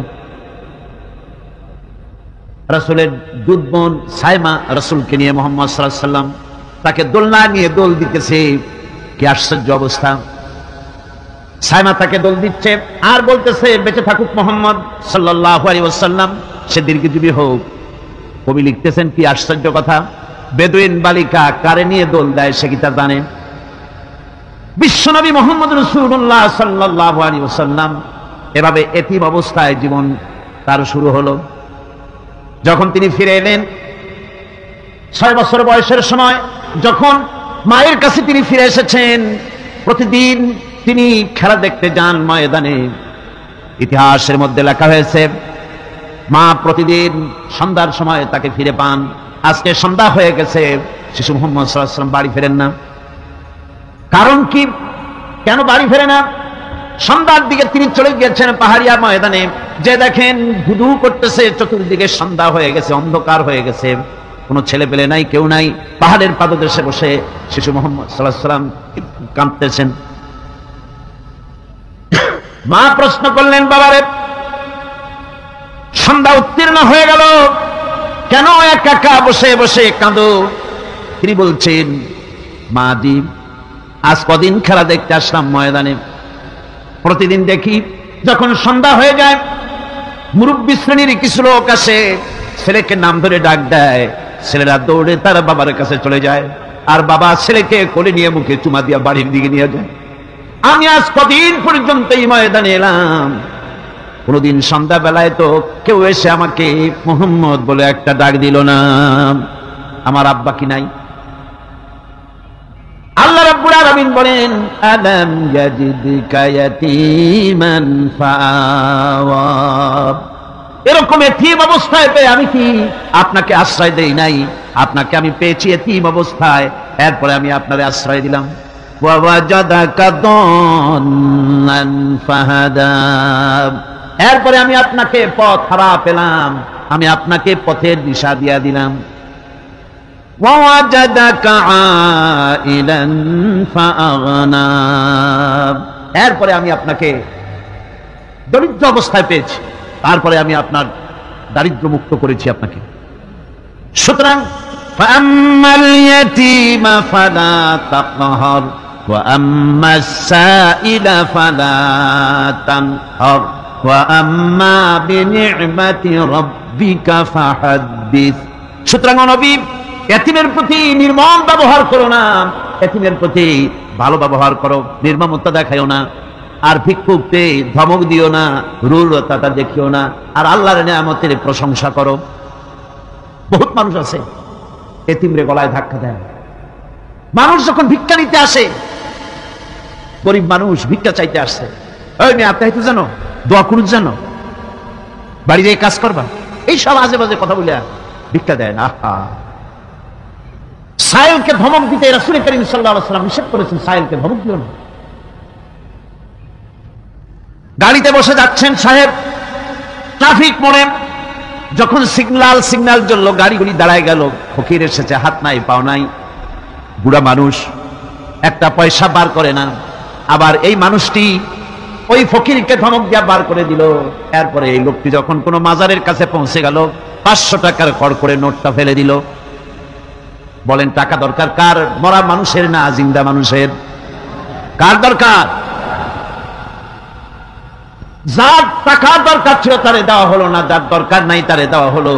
A: রাসূলের দুধ বোন সাইমা রাসূলকে নিয়ে মুহাম্মদ সাল্লাল্লাহু আলাইহি ওয়াসাল্লাম তাকে দোলনা নিয়ে দোল দিতেছে। কি আশ্চর্য অবস্থা! সাইমা তাকে দোল দিচ্ছে আর বলতেছে, বেঁচে থাকুক মুহাম্মদ সাল্লাল্লাহু আলাইহি ওয়াসাল্লাম, সে দীর্ঘজীবী হোক। কবি লিখতেছেন, কি আশ্চর্য কথা, বেদুইন বালিকা কারে নিয়ে দোল দেয় সে কি তা জানে? বিশ্বনবী মুহাম্মদ রাসূলুল্লাহ সাল্লাল্লাহু আলাইহি ওয়াসাল্লাম এভাবে এতিম অবস্থায় জীবন তার শুরু হলো। যখন তিনি ফিরে এলেন 6 বছর বয়সের সময়, যখন মায়ের কাছে তিনি ফিরে এসেছেন, প্রতিদিন তিনি খেলা দেখতে যান ময়দানে। ইতিহাসের মধ্যে লেখা হয়েছে, মা প্রতিদিন সন্ধ্যার সময় তাকে ফিরে পান। আজকে সন্ধ্যা হয়ে গেছে, শিশু মুহাম্মদ সাল্লাল্লাহু আলাইহি ওয়াসাল্লাম বাড়ি ফেরেন না। কারণ কি, কেন বাড়ি ফেরে না? সন্ধ্যার দিকে তিনি চলে গিয়েছেন পাহাড়িয়া ময়দানে, যে দেখেন ধুধু করতেছে, চতুর্দিকে সন্ধ্যা হয়ে গেছে, অন্ধকার হয়ে গেছে, কোনো ছেলে পেলে নাই, কেউ নাই। পাহাড়ের পাদদেশে বসে শিশু মুহাম্মদ সাল্লাল্লাহু আলাইহি ওয়াসাল্লাম কাঁদতেছেন। মা প্রশ্ন করলেন, বাবারে সন্ধ্যা উত্তীর্ণ হয়ে গেল, কেন একা একা বসে বসে কাঁদো? তিনি বলছেন, মা জি, আজ কদিন খেলা দেখতে আসলাম ময়দানে, প্রতিদিন দেখি যখন সন্ধ্যা হয়ে যায় মুরব্বী শ্রেণীর কিছু লোক আসে, ছেলেকে নাম ধরে ডাক দেয়, ছেলেরা দৌড়ে তার বাবার কাছে চলে যায়, আর বাবা ছেলেকে কোলে নিয়ে মুখে চুমা দিয়া বাড়ির দিকে নিয়ে যায়। আমি আজ কদিন পর্যন্ত এই ময়দানে এলাম, কোনদিন সন্ধ্যাবেলায় তো কেউ এসে আমাকে মুহাম্মদ বলে একটা ডাক দিল না। আমার আব্বা কি নাই? আল্লাহ রাব্বুল আলামিন বলেন, আলাম ইয়াজিদকা ইয়াতীমান ফাআওয়া। এরকম এতিম অবস্থায় পেয়ে আমি কি আপনাকে আশ্রয় দেই নাই? আপনাকে আমি পেয়েছি এতিম অবস্থায়, এরপরে আমি আপনারে আশ্রয় দিলাম। ওয়া ওয়াজাদাকা দাল্লান ফাহাদা। এরপরে আমি আপনাকে পথ হারা পেলাম, আমি আপনাকে পথের দিশা দিয়া দিলাম। ওয়া ওয়াজাদাকা আইলান ফাআগনা। এরপরে আমি আপনাকে দরিদ্র অবস্থায় পেয়েছি, তারপরে আমি আপনার দারিদ্র মুক্ত করেছি আপনাকে। সুতরাং ফাআম্মাল ইয়াতীমা ফালা তাকহার ওয়া আম্মাস সাইলা ফালা তানহার ওয়া আম্মা বিনি'মাতি রাব্বিকা ফাহাদ্দিস। সুতরাং নবী, এতিমের প্রতি নির্মম ব্যবহার করো না, এতিমের প্রতি ভালো ব্যবহার করো, নির্মমতা দেখাইও না। আর ভিক্ষুককে ধমক দিও না, রূঢ়তা দেখিও না, আর আল্লাহর নিয়ামতের প্রশংসা করো। বহুত মানুষ আছে এতিমরে গলায় ধাক্কা দেয়। মানুষ যখন ভিক্ষা নিতে আসে, গরিব মানুষ ভিক্ষা চাইতে আসছে, ওই মেয়ে আপনি হয়তো জানো, দোয়া করুন জানো, বাড়িতে কাজ করবা, এইসব আজে বাজে কথা বলে ভিক্ষা দেয় না। সাইলকে ধমক দিতে রাসূল করিম সাল্লাল্লাহু আলাইহি ওয়াসাল্লাম নিষেধ করেছেন, সাইলকে ধমক দিও না। গাড়িতে বসে যাচ্ছেন সাহেব, ট্রাফিক মোড়ে যখন সিগন্যাল জ্বললো, গাড়িগুলি দাঁড়ায় গেল, ফকির এসেছে, হাত নাই পাও নাই, বুড়া মানুষ, একটা পয়সা বার করে না। আবার এই মানুষটি ওই ফকিরকে ধমক দিয়া বার করে দিল। এরপরে এই লোকটি যখন কোনো মাজারের কাছে পৌঁছে গেল, 500 টাকার খড় করে নোটটা ফেলে দিল। বলেন টাকা দরকার কার? মরা মানুষের না জিন্দা মানুষের? কার দরকার? যার টাকার দরকার ছিল তারে দেওয়া হলো না, যার দরকার নাই তারে দেওয়া হলো।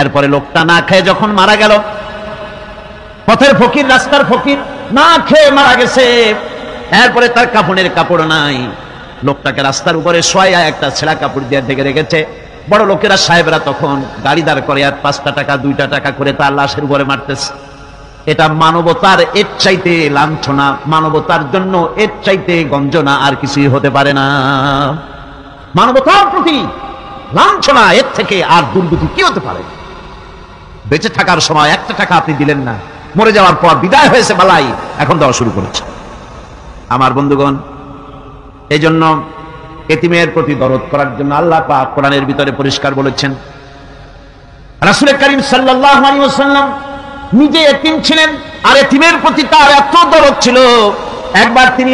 A: এরপরে লোকটা না খেয়ে যখন মারা গেল, পথের ফকির, রাস্তার ফকির, না খেয়ে মারা গেছে। এরপরে তার কাফনের কাপড় নাই, লোকটাকে রাস্তার উপরে শোয়া একটা ছেঁড়া কাপড় দিয়ে ঢেকে রেখেছে। বড় লোকেরা, সাহেবরা তখন গাড়ি দাঁড় করে আর 5 টাকা 2 টাকা করে তার লাশের উপরে মারতেছে। এটা মানবতার এর চাইতে লাঞ্ছনা, মানবতার জন্য এর চাইতে গঞ্জনা আর কিছুই হতে পারে না। মানবতার প্রতি লাঞ্ছনা, এর থেকে আর দুর্গতি কি হতে পারে? বেঁচে থাকার সময় 1 টাকা আপনি দিলেন না, মরে যাওয়ার পর বিদায় হয়েছে বালাই, এখন দেওয়া শুরু করেছে। আমার বন্ধুগণ, এই জন্য এতিমের প্রতি দরদ করার জন্য আল্লাহ পাক কোরআনের ভিতরে পরিষ্কার বলেছেন। রাসূল করিম সাল্লাল্লাহু আলাইহি ওয়াসাল্লাম নিজে এতিম ছিলেন, আর এতিমের প্রতি তার এত দরদ ছিল। একবার তিনি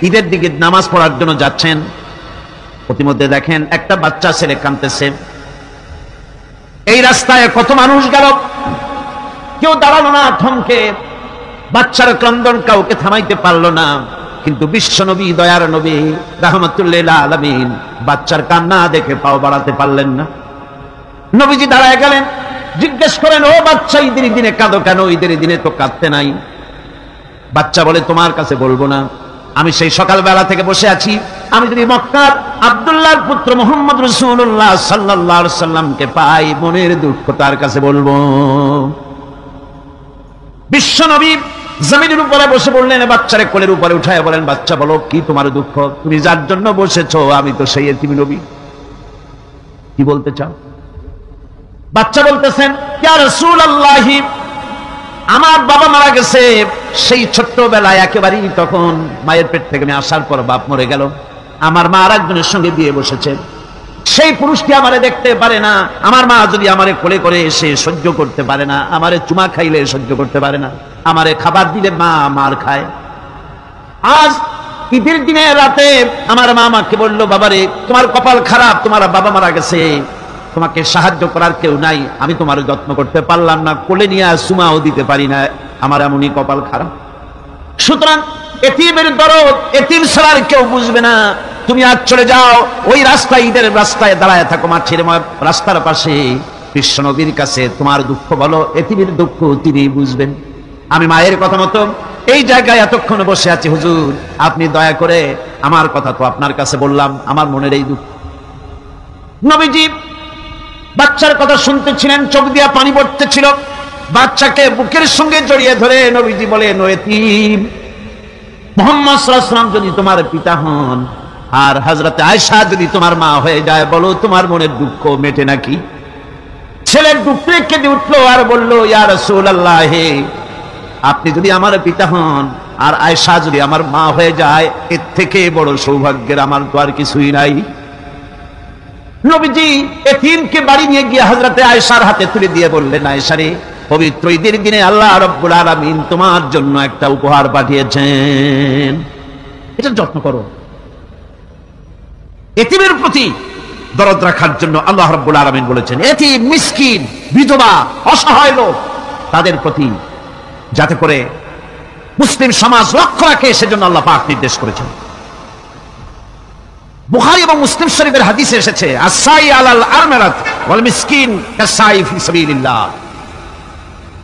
A: ঈদের দিকে নামাজ পড়ার জন্য যাচ্ছেন, প্রতিমধ্যে দেখেন একটা বাচ্চা ছেলে কাঁদতেছে। এই রাস্তায় কত মানুষ গেল, কেউ দাঁড়ালো না, থমকে বাচ্চার ক্রন্দন কাউকে থামাইতে পারলো না। কিন্তু বিশ্ব নবী, দয়ার নবী রাহমাতুল লিল আলামিন বাচ্চার কান্না দেখে পাও বাড়াতে পারলেন না। নবীজি দাঁড়ায় গেলেন, জিজ্ঞেস করেন, ও বাচ্চা, ঈদের দিনে কাঁদো কেন? ঈদের দিনে তো কাঁদতে নাই। বাচ্চা বলে, তোমার কাছে বলবো না, আমি সেই সকালবেলা থেকে বসে আছি, আমি যদি মক্কার আব্দুল্লাহর পুত্র মুহাম্মদ রাসূলুল্লাহ সাল্লাল্লাহু আলাইহি সাল্লামকে পাই, মনের দুঃখ তার কাছে বলবো। বিশ্ব নবী জমিনের উপরে বসে বললেন, বাচ্চারে কোলের উপরে উঠায় বলেন, বাচ্চা বলো কি তোমার দুঃখ? তুমি যার জন্য বসেছো আমি তো সেই এতিম নবী, কি বলতে চাও? বাচ্চা বলতেছেন, ইয়া রাসূলুল্লাহ, আমার বাবা মারা গেছে সেই ছোট্টবেলায়, একেবারেই তখন মায়ের পেট থেকে আমি আসার পর বাপ মরে গেল। আমার মা আরেকজনের সঙ্গে বিয়ে বসেছে, সেই পুরুষটি আমারে দেখতে পারে না। আমার মা যদি আমারে কোলে করে এসে সহ্য করতে পারে না, আমারে চুমা খাইলে সহ্য করতে পারে না, আমারে খাবার দিলে মা মার খায়। আজ ঈদের দিনে রাতে আমার মা আমাকে বললো, বাবারে তোমার কপাল খারাপ, তোমার বাবা মারা গেছে, তোমাকে সাহায্য করার কেউ নাই, আমি তোমার যত্ন করতে পারলাম না, কোলে নিয়ে চুমাও দিতে পারি না, আমার এমনই কপাল খারাপ। সুতরাং এতিমের দরদ এতিম ছাড়া কেউ বুঝবে না। তুমি আজ চলে যাও, ওই রাস্তায়, ঈদের রাস্তায় দাঁড়ায় থাকো, মাঠের রাস্তার পাশে, বিশ্ব নবীর কাছে তোমার দুঃখ বলো, এতিমের দুঃখ তিনি বুঝবেন। আমি মায়ের কথা মতো এই জায়গায় এতক্ষণ বসে আছি, হুজুর আপনি দয়া করে আমার কথা তো আপনার কাছে বললাম, আমার মনের এই দুঃখ। নবীজি বাচ্চার কথা শুনতেছিলেন, চোখ দিয়া পানি পড়তেছিল। বাচ্চাকে বুকের সঙ্গে জড়িয়ে ধরে নবীজি বলেন, ও এতিম, মুহাম্মদ সাল্লাল্লাহু আলাইহি ওয়াসাল্লাম যদি তোমার পিতা হন আর হযরতে আয়েশা যদি তোমার মা হয়ে যায়, বলো তোমার মনের দুঃখ মেটে নাকি? ছেলের দুঃখে কেঁদে উঠলো আর বলল, ইয়া রাসূলুল্লাহ, হে আপনি যদি আমার পিতা হন আর আয়েশা যদি আমার মা হয়ে যায়, এর থেকে বড় সৌভাগ্যের আমার তো আর কিছুই নাই। নবীজি এতিমকে বাড়ি নিয়ে গিয়ে হযরতে আয়েশার হাতে তুলে দিয়ে বললেন, আয়েশা রে, পবিত্র ঈদের দিনে আল্লাহ রাব্বুল আলামিন তোমার জন্য একটা উপহার পাঠিয়েছেন, এটা যত্ন করো। এতিমের প্রতি দরদ রাখার জন্য আল্লাহ রাব্বুল আলামিন বলেছেন, এতিম, মিসকিন, বিধবা, অসহায় লোক, তাদের প্রতি যাতে করে মুসলিম সমাজ লক্ষ্য রাখে, সেজন্য আল্লাহ পাক নির্দেশ করেছেন। বুখারী এবং মুসলিম শরীফের হাদিসে এসেছে, আস-সাই আলাল আরমালাত ওয়াল মিসকিন কাস-সাই ফি সাবিলিল্লাহ।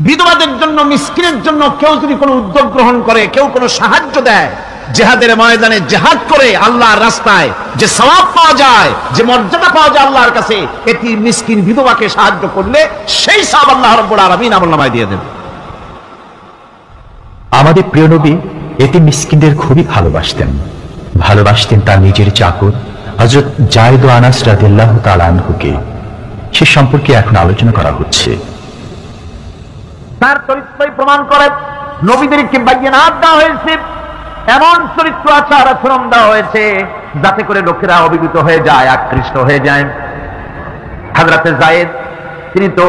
A: বিধবাদের জন্য, মিসকিনের জন্য কেউ যদি কোনো উদ্যোগ গ্রহণ করে, কেউ কোনো সাহায্য দেয়, জিহাদের ময়দানে জিহাদ করে আল্লাহর রাস্তায় যে সওয়াব পাওয়া যায়, যে মর্যাদা পাওয়া যায় আল্লাহর কাছে, এটি মিসকিন বিধবাকে সাহায্য করলে সেই সওয়াব আল্লাহ রাব্বুল আলামিন আমলনামায় দিয়ে দেন।
C: আমাদের প্রিয় নবী এতিম মিসকিনদের খুবই ভালোবাসতেন তার নিজের চাকর হযরত যায়েদ ও আনাস রাদিয়াল্লাহু তাআলা আনহুকে। সে সম্পর্কে এখন আলোচনা করা হচ্ছে।
A: তার চরিত্রই প্রমাণ করে নবীদেরকে বায়নাত দেওয়া হয়েছে, এমন চরিত্র আচার আচরণ দেওয়া হয়েছে যাতে করে লোকেরা অভিভূত হয়ে যায়, আকৃষ্ট হয়ে যায়। হযরতে যায়েদ, তিনি তো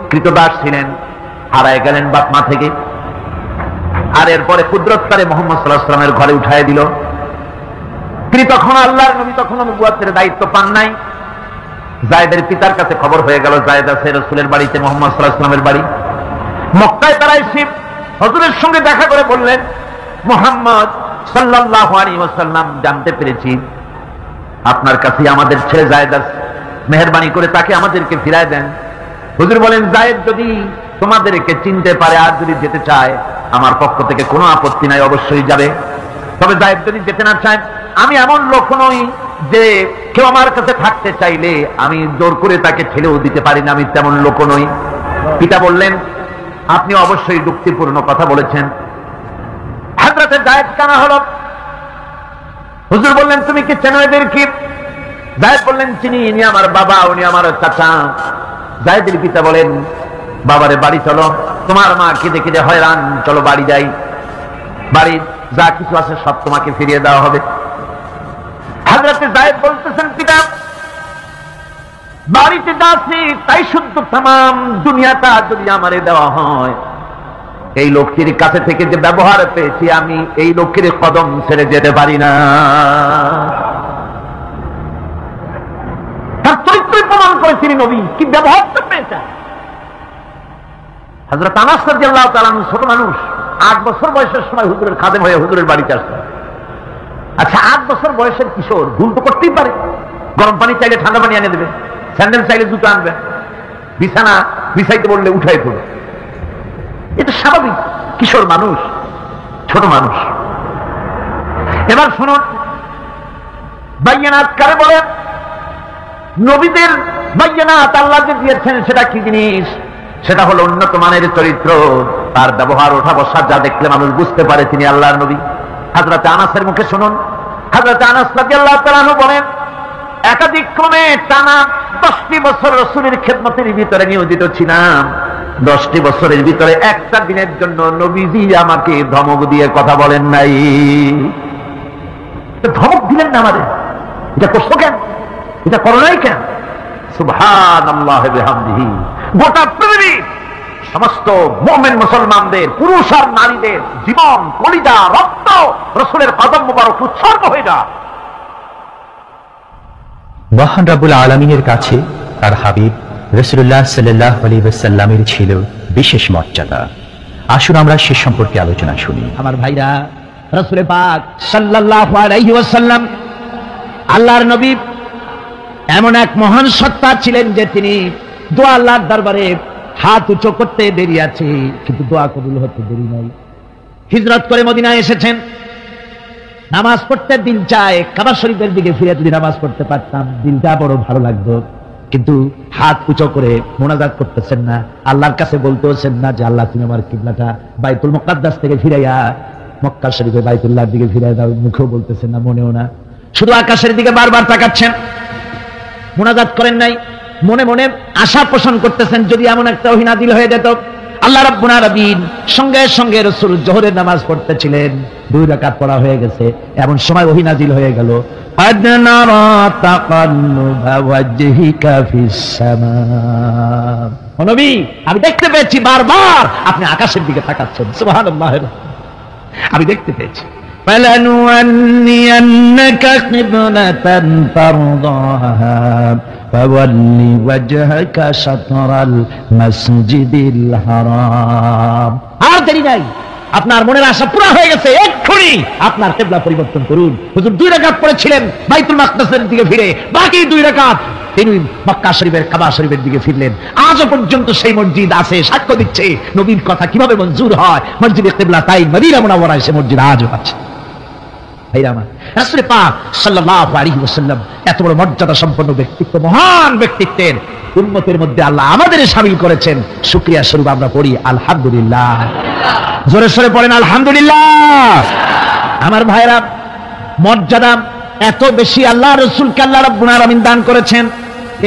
A: কৃতদাস ছিলেন, হারায় গেলেন বাপ মা থেকে, আর এরপরে কুদরতকারে মুহাম্মদ সাল্লাল্লাহু আলাইহি ওয়াসাল্লামের ঘরে উঠায় দিল। তিনি তখন আল্লাহর নবী, তখন নবুয়তের দায়িত্ব পান নাই। যায়েদের পিতার কাছে খবর হয়ে গেল, যায়েদ আছে রাসূলের বাড়িতে, মুহাম্মদ সাল্লাল্লাহু আলাইহি ওয়াসাল্লামের বাড়ি মক্কায়। তারা এসে হুজুরের সঙ্গে দেখা করে বললেন, মুহাম্মদ সাল্লাল্লাহু আলাইহি ওয়াসাল্লাম, জানতে পেরেছি আপনার কাছে আমাদের ছেলে যায়েদ আছে, মেহেরবানি করে তাকে আমাদেরকে ফিরায় দেন। হুজুর বলেন, যায়েদ যদি তোমাদেরকে চিনতে পারে আর যদি যেতে চায়, আমার পক্ষ থেকে কোনো আপত্তি নাই, অবশ্যই যাবে। তবে যায়েদ যদি যেতে না চায়, আমি এমন লোক নই যে কেউ আমার কাছে থাকতে চাইলে আমি জোর করে তাকে ঠেলেও দিতে পারি না, আমি তেমন লোক নই। পিতা বললেন, আপনি অবশ্যই যুক্তিপূর্ণ কথা বলেছেন। হযরতে যায়েদ কানা হলো। হুজুর বললেন, তুমি কি চেনো এদেরকে? যায়েদ বললেন, চিনি, ইনি আমার বাবা, উনি আমার চাচা। যায়েদের পিতা বলেন, বাবারে বাড়ি চলো, তোমার মা কেঁদে কেঁদে হয়রান, চলো বাড়ি যাই, বাড়ির যা কিছু আছে সব তোমাকে ফিরিয়ে দেওয়া হবে। হযরতে যায়েদ বলতেছেন, পিতা, বাড়িতে যাচ্ছি তাই শুদ্ধ, তামাম দুনিয়াটা যদি আমারে দেওয়া হয়, এই লোকটির কাছে থেকে যে ব্যবহার পেয়েছি, আমি এই লোকের কদম ছেড়ে যেতে পারি না। তার চরিত্রই প্রমাণ করে তিনি নবী, কি ব্যবহারটা পেয়েছেন। হযরত আনাস রাদিয়াল্লাহু তাআলা আনহু ছোট মানুষ, 8 বছর বয়সের সময় হুজুরের খাদেম হয়ে হুজুরের বাড়িতে আসতেন। আচ্ছা, 8 বছর বয়সের কিশোর ভুল তো করতেই পারে, গরম পানি চাইলে ঠান্ডা পানি এনে দেবে, স্যান্ডেল চাইলে জুতো আনবে, বিছানা বিছাইতে বললে উঠাই পড়বে, এটা স্বাভাবিক। কিশোর মানুষ, ছোট মানুষ। এবার শুনুন, বায়নাত কারে বলে? নবীদের বায়নাত আল্লাহ যে দিয়েছেন সেটা কি জিনিস? সেটা হলো উন্নত মানের চরিত্র, তার ব্যবহার, ওঠা বসা যা দেখলে মানুষ বুঝতে পারে তিনি আল্লাহর নবী। হযরত আনাসের মুখে শুনুন, হযরত আনাস রাদিয়াল্লাহু তাআলা আনহু বলেন, একাধিক ক্রমে টানা 10টি বছর রাসূলের খেদমতের ভিতরে নিয়োজিত ছিলাম। 10টি বছরের ভিতরে একটা দিনের জন্য নবীজি আমাকে ধমক দিয়ে কথা বলেন নাই। ধমক দিলেন না আমাদের, এটা করছো কেন, এটা করো নাই কেন? সুবহানাল্লাহি ওয়া বিহামদিহি। গোটা পৃথিবী সমস্ত মুমিন মুসলমানদের, পুরুষ আর নারীদের জীবন, কলিজা, রক্ত রাসূলের কদম মোবারক উৎসর্গ হয়ে যায়।
C: মহান রব্বুল আলামিনের কাছে তার হাবিব রাসূলুল্লাহ সাল্লাল্লাহু আলাইহি ওয়াসাল্লামের ছিল বিশেষ মর্যাদা। আসুন আমরা সে সম্পর্কে আলোচনা শুনি।
A: আমার ভাইরা, রাসূল পাক সাল্লাল্লাহু আলাইহি ওয়াসাল্লাম আল্লাহর নবী এমন এক মহান সত্তা ছিলেন যে তিনি দোয়া আল্লাহর দরবারে হাত উঁচু করতে দেরি আছে, কিন্তু দোয়া কবুল হতে দেরি নাই। হিজরত করে মদিনায় এসেছেন, নামাজ পড়তে দিল চায়, কাবা শরীফের দিকে ফিরে যদি নামাজ পড়তে পারতাম দিলটা বড় ভালো লাগতো। কিন্তু হাত উঁচু করে মোনাজাত করতেছেন না, আল্লাহর কাছে বলতেছেন না যে আল্লাহ তুমি আমার কিবলাটা বাইতুল মুকাদ্দাস থেকে ফিরাইয়া মক্কা শরীফে বাইতুল্লাহর দিকে ফিরাই দাও। মুখেও বলতেছেন না, মনেও না, শুধু আকাশের দিকে বারবার তাকাচ্ছেন, মোনাজাত করেন নাই। মনে মনে আশা পোষণ করতেছেন যদি এমন একটা ওহী নাযিল হয়ে যেত। আল্লাহ রাব্বুল আলামিন সঙ্গে সঙ্গে রাসূল যোহরের নামাজ পড়তেছিলেন, 2 রাকাত পড়া হয়ে গেছে, এমন সময় ওহী নাযিল হয়ে গেল, قد نرى تقلب وجهك في السماء। ও নবী, আমি দেখতে পেয়েছি বারবার আপনি আকাশের দিকে তাকাচ্ছেন। সুবহানাল্লাহ, আমি দেখতে পেয়েছি। فلنولينك قبلة ترضاها فول وجهك شطر المسجد الحرام। আর দেরি নাই, আপনার মনের আশা পুরো হয়ে গেছে, এক্ষুনি আপনার কিবলা পরিবর্তন করুন। হুজুর 2 রাকাত পড়েছিলেন বাইতুল মাকদাসের দিকে ফিরে, বাকি 2 রাকাত তিনি মক্কা শরীফের কাবা শরীফের দিকে ফিরলেন। আজও পর্যন্ত সেই মসজিদ আছে, সাক্ষ্য দিচ্ছে নবীর কথা কিভাবে মঞ্জুর হয়। মসজিদে কিবলাতাইন মদিনা মুনাওয়ারায় সে মসজিদ আজও আছে। রাসূল পাক সাল্লাল্লাহু আলাইহি ওয়াসাল্লাম এত বড় মর্যাদা সম্পন্ন ব্যক্তিত্ব, মহান ব্যক্তিত্বের উম্মতের মধ্যে আল্লাহ আমাদের শামিল করেছেন। শুকরিয়া স্বরূপ আমরা পড়ি আলহামদুলিল্লাহ। জোরে সোরে পড়েন আলহামদুলিল্লাহ। আমার ভাইরা, মর্যাদা এত বেশি আল্লাহ রাসূলকে আল্লাহ রাব্বুল আলামিন দান করেছেন।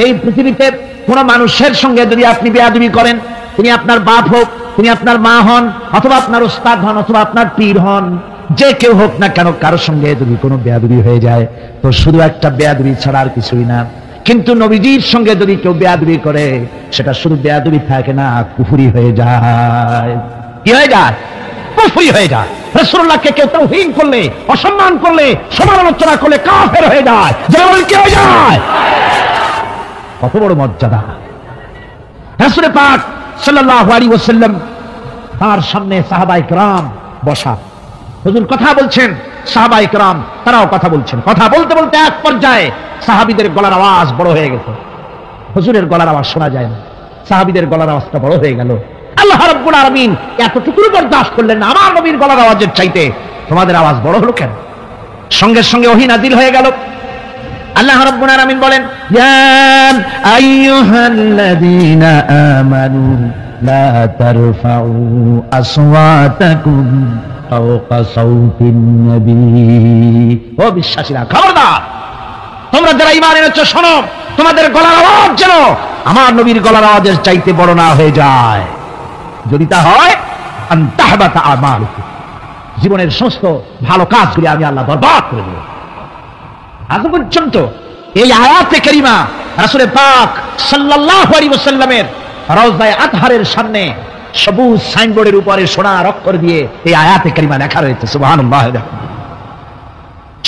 A: এই পৃথিবীতে কোন মানুষের সঙ্গে যদি আপনি বেয়াদবি করেন, তিনি আপনার বাপ হোক, তিনি আপনার মা হন, অথবা আপনার উস্তাদ হন, অথবা আপনার পীর হন, যে কেউ হোক না কেন, কারোর সঙ্গে যদি কোনো বেয়াদবি হয়ে যায় তো শুধু একটা বেয়াদবি ছাড়া আর কিছুই না। কিন্তু নবীজির সঙ্গে যদি কেউ বেয়াদবি করে, সেটা শুধু বেয়াদবি থাকে না, কুফরি হয়ে যায়। কি হয়ে যায়? কুফরি হয়ে যায়। রাসূলুল্লাহকে কেউ তাওহীন করলে, অসম্মান করলে, সমালোচনা করলে কাফের হয়ে যায়। যেমন কি হয়ে যায়? কত বড় মর্যাদা! রাসূল পাক সাল্লাল্লাহু আলাইহি ওয়াসাল্লাম, তার সামনে সাহাবায়ে কেরাম বসা, হুজুর কথা বলছেন, সাহাবায়ে কেরাম তারাও কথা বলছেন। কথা বলতে বলতে এক পর্যায়ে সাহাবীদের গলার আওয়াজ বড় হয়ে গেছে, হুজুরের গলার আওয়াজ শোনা যায় না, সাহাবীদের গলার আওয়াজটা বড় হয়ে গেল। আল্লাহ রাব্বুল আলামিন এতটুকু বরদাস্ত করলেন না, আমার নবীর গলার আওয়াজের চাইতে তোমাদের আওয়াজ বড় হলো কেন? সঙ্গে সঙ্গে ওহী নাযিল হয়ে গেল। আল্লাহ রাব্বুল আলামিন বলেন, ইয়া আইয়ুহাল্লাযীনা আমানু লা তারফাউ আসওয়াতাকুম ফাওকা সাওতিন নবী। ও বিশ্বাসীরা, খবরদার, তোমরা যারা ঈমান এনেছো শোনো, তোমাদের গলার আওয়াজ যেন আমার নবীর গলার আওয়াজের চাইতে বড় না হয়ে যায়। যদি তা হয়, আনতাহবাতা আমালুকুম, জীবনের সমস্ত ভালো কাজগুলি আমি আল্লাহ বরবাদ করে দেব। আজ পর্যন্ত এই আয়াতে কারিমা রাসূল পাক সাল্লাল্লাহু আলাইহি ওয়াসাল্লামের রওজায়ে আতহারের সামনে সবুজ সাইনবোর্ডের উপরে সোনার অক্ষর দিয়ে এই আয়াতে কারিমা লেখা রয়েছে। সুবহানাল্লাহ।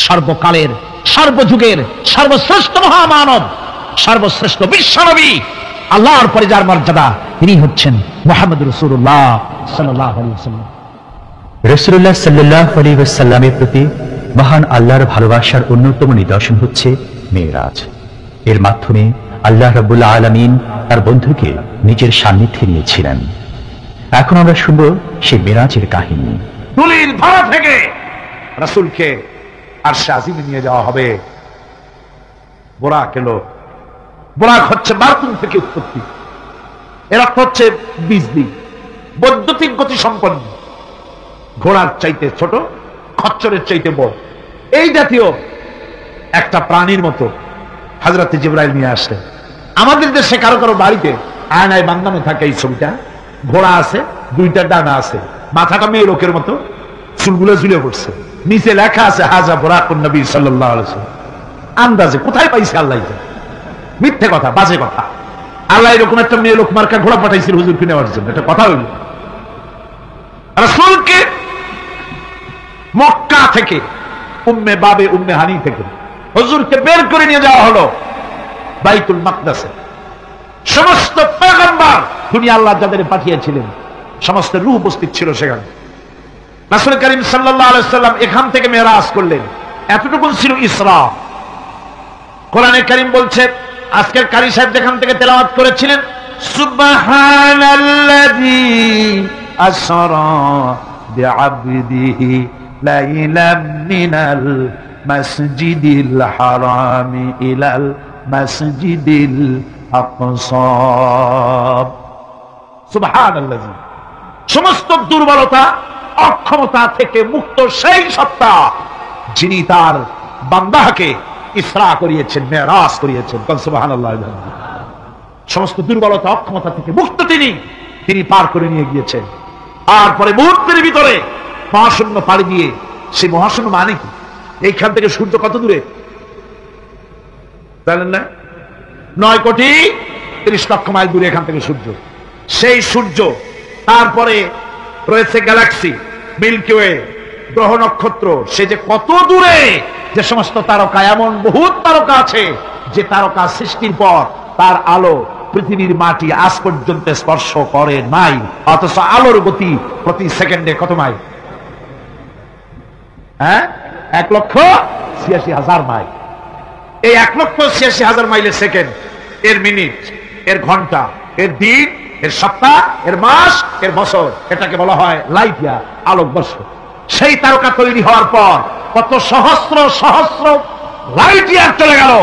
A: সর্বকালের, সর্বযুগের সর্বশ্রেষ্ঠ মহামানব, সর্বশ্রেষ্ঠ বিশ্বনবী, আল্লাহর পরে যার মর্যাদা, তিনি হচ্ছেন মুহাম্মদুর রাসূলুল্লাহ সাল্লাল্লাহু আলাইহি ওয়াসাল্লাম।
C: রাসূলুল্লাহ সাল্লাল্লাহু আলাইহি ওয়াসাল্লামের প্রতি মহান আল্লাহর ভালোবাসার অন্যতম নিদর্শন হচ্ছে মেরাজ। এর মাধ্যমে আল্লাহ রাব্বুল আলামিন তার বন্ধুকে নিজের সান্নিধ্যে নিয়েছিলেন। এখন আমরা শুনব সেই মেরাজের কাহিনী।
A: তুলির ধরা থেকে রাসূলকে আরশে আজিমে নিয়ে যাওয়া হবে। বোরাক এলো। বোরাক হচ্ছে বারকুন থেকে উৎপত্তি, এর অর্থ হচ্ছে বিজলি, বৈদ্যুতিক গতি সম্পন্ন, ঘোড়ার চাইতে ছোট, খচ্চরের চাইতে বড়, এই জাতীয় একটা প্রাণীর মতো হযরত জিবরাইল নিয়ে আসলেন। আমাদের দেশে কারো কারো বাড়িতে আয়নায় বাঁধানো থাকে এই ছবিটা, ঘোড়া আছে, 2টা ডানা আছে, মাথাটা মেয়ে লোকের মতো, চুলগুলো ঝুলে পড়ছে, নিচে লেখা আছে হাজা বুরাকুন নবী সাল্লাল্লাহু আলাইহি ওয়াসাল্লাম। আন্দাজে কোথায় পাইছে আল্লাহ? মিথ্যে কথা, বাজে কথা। আল্লাহ এরকম একটা মেয়ে লোক মার্কা ঘোড়া পাঠাইছিল হুজুরকে নেওয়ার জন্য, এটা কথা হইল? রাসূলকে মক্কা থেকে, উম্মে বাবে উম্মে হানি থেকে হুজুরকে বের করে নিয়ে যাওয়া হলো বাইতুল মাকদাসে। সমস্ত পয়গম্বর, দুনিয়া আল্লাহ যাদের পাঠিয়েছিলেন, সমস্ত রূহ উপস্থিত ছিল সেখানে। রাসূল করিম সাল্লাল্লাহু আলাইহি ওয়াসাল্লাম এখান থেকে মেরাজ করলেন। এতটুকু ছিল ইসরা। কোরআনে কারীম বলছে, আজকের কারি সাহেব যেখান থেকে তেলাওয়াত করেছিলেন, সুবহানাল্লাযী আসরা বিআবদিহি লাইলাম মিনাল মাসজিদিল হারামি ইলাল মাসজিদিল আকসা। সুবহানাল্লাহ। সমস্ত দুর্বলতা অক্ষমতা থেকে মুক্ত সেই সত্তা যিনি তার বান্দাকে ইসরা করিয়েছেন, মেরাজ করিয়েছেন। সুবহানাল্লাহ। সমস্ত দুর্বলতা অক্ষমতা থেকে মুক্ত তিনি পার করে নিয়ে গিয়েছেন। আর পরে মুহূর্তের ভিতরে মহাশূন্য পাড়ি দিয়ে, সেই মহাশূন্য মানে কি? এইখান থেকে সূর্য কত দূরে জানেন না? 9,30,00,000 মাইল দূরে এখান থেকে সূর্য। সেই সূর্য, তারপরে রয়েছে গ্যালাক্সি, মিল্কি ওয়ে, গ্রহ নক্ষত্র, সে যে কত দূরে, যে সমস্ত তারকা, এমন বহুত তারকা আছে যে তারকা সৃষ্টির পর তার আলো পৃথিবীর মাটি আজ পর্যন্ত স্পর্শ করে নাই, অথচ আলোর গতি প্রতি সেকেন্ডে কত মাইল? 1,86,000 মাইল। এই 1,86,000 মাইলের সেকেন্ড, এর মিনিট, এর ঘন্টা, এর দিন, এর সপ্তাহ, এর মাস, এর বছর, এটাকে বলা হয় লাইট ইয়ার, আলোকবর্ষ। সেই তারকা তৈরি হওয়ার পর কত সহস্র সহস্র লাইট ইয়ার চলে গেল,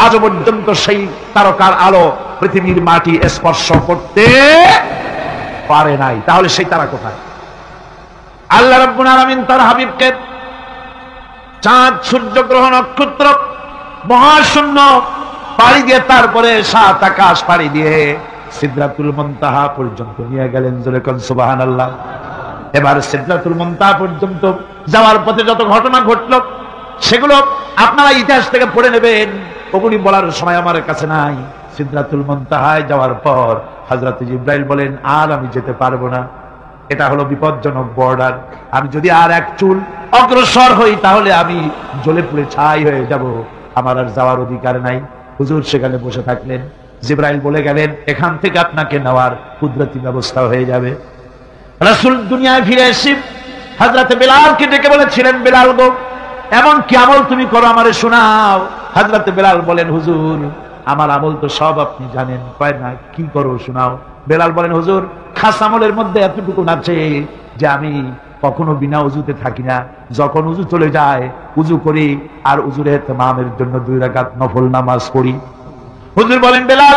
A: আজ পর্যন্ত সেই তারকার আলো পৃথিবীর মাটি স্পর্শ করতে পারে নাই। তাহলে সেই তারা কোথায়? আল্লাহ রাব্বুল আলামিন তার হাবিবকে চাঁদ, সূর্য, গ্রহ, নক্ষত্র, মহাশূন্য পাড়ি দিয়ে, তারপরে 7 আকাশ পাড়ি দিয়ে সিদরাতুল মুনতাহা পর্যন্ত নিয়ে গেলেন। জোরে কোন সুবহানাল্লাহ। এবার সিদরাতুল মুনতাহা পর্যন্ত যাওয়ার পথে যত ঘটনা ঘটল সেগুলো আপনারা ইতিহাস থেকে পড়ে নেবেন, ওগুলি বলার সময় আমার কাছে নাই। সিদরাতুল মুনতাহায় যাওয়ার পর হযরত জিবরাইল বলেন, আর আমি যেতে পারবো না, এটা হলো বিপজ্জনক বর্ডার, আমি যদি আর এক চুল অগ্রসর হই তাহলে আমি জ্বলে পুড়ে ছাই হয়ে যাব, আমার আর যাওয়ার অধিকার নাই। হুজুর সেখানে বসে থাকলেন। জিবরাইল বলে গেলেন, এখান থেকে আপনাকে নেওয়ার কুদরতি ব্যবস্থা হয়ে যাবে। রাসূল দুনিয়ায় ফিরে এসে হযরত বেলালকে ডেকে বলেছিলেন, বেলাল গো, এমন কি আমল তুমি করো আমারে শোনাও। হযরত বেলাল বলেন, হুজুর আমার আমল তো সব আপনি জানেন। কয় না, কি করো শোনাও। বেলাল বলেন, হুজুর খাস আমলের মধ্যে এতটুকু আছে যে আমি কখনো বিনা উজুতে থাকি না, যখন উজু চলে যায় উজু করি, আর উজুর ইহতিমামের জন্য 2 রাকাত নফল নামাজ পড়ি। হুজুর বলেন, বেলাল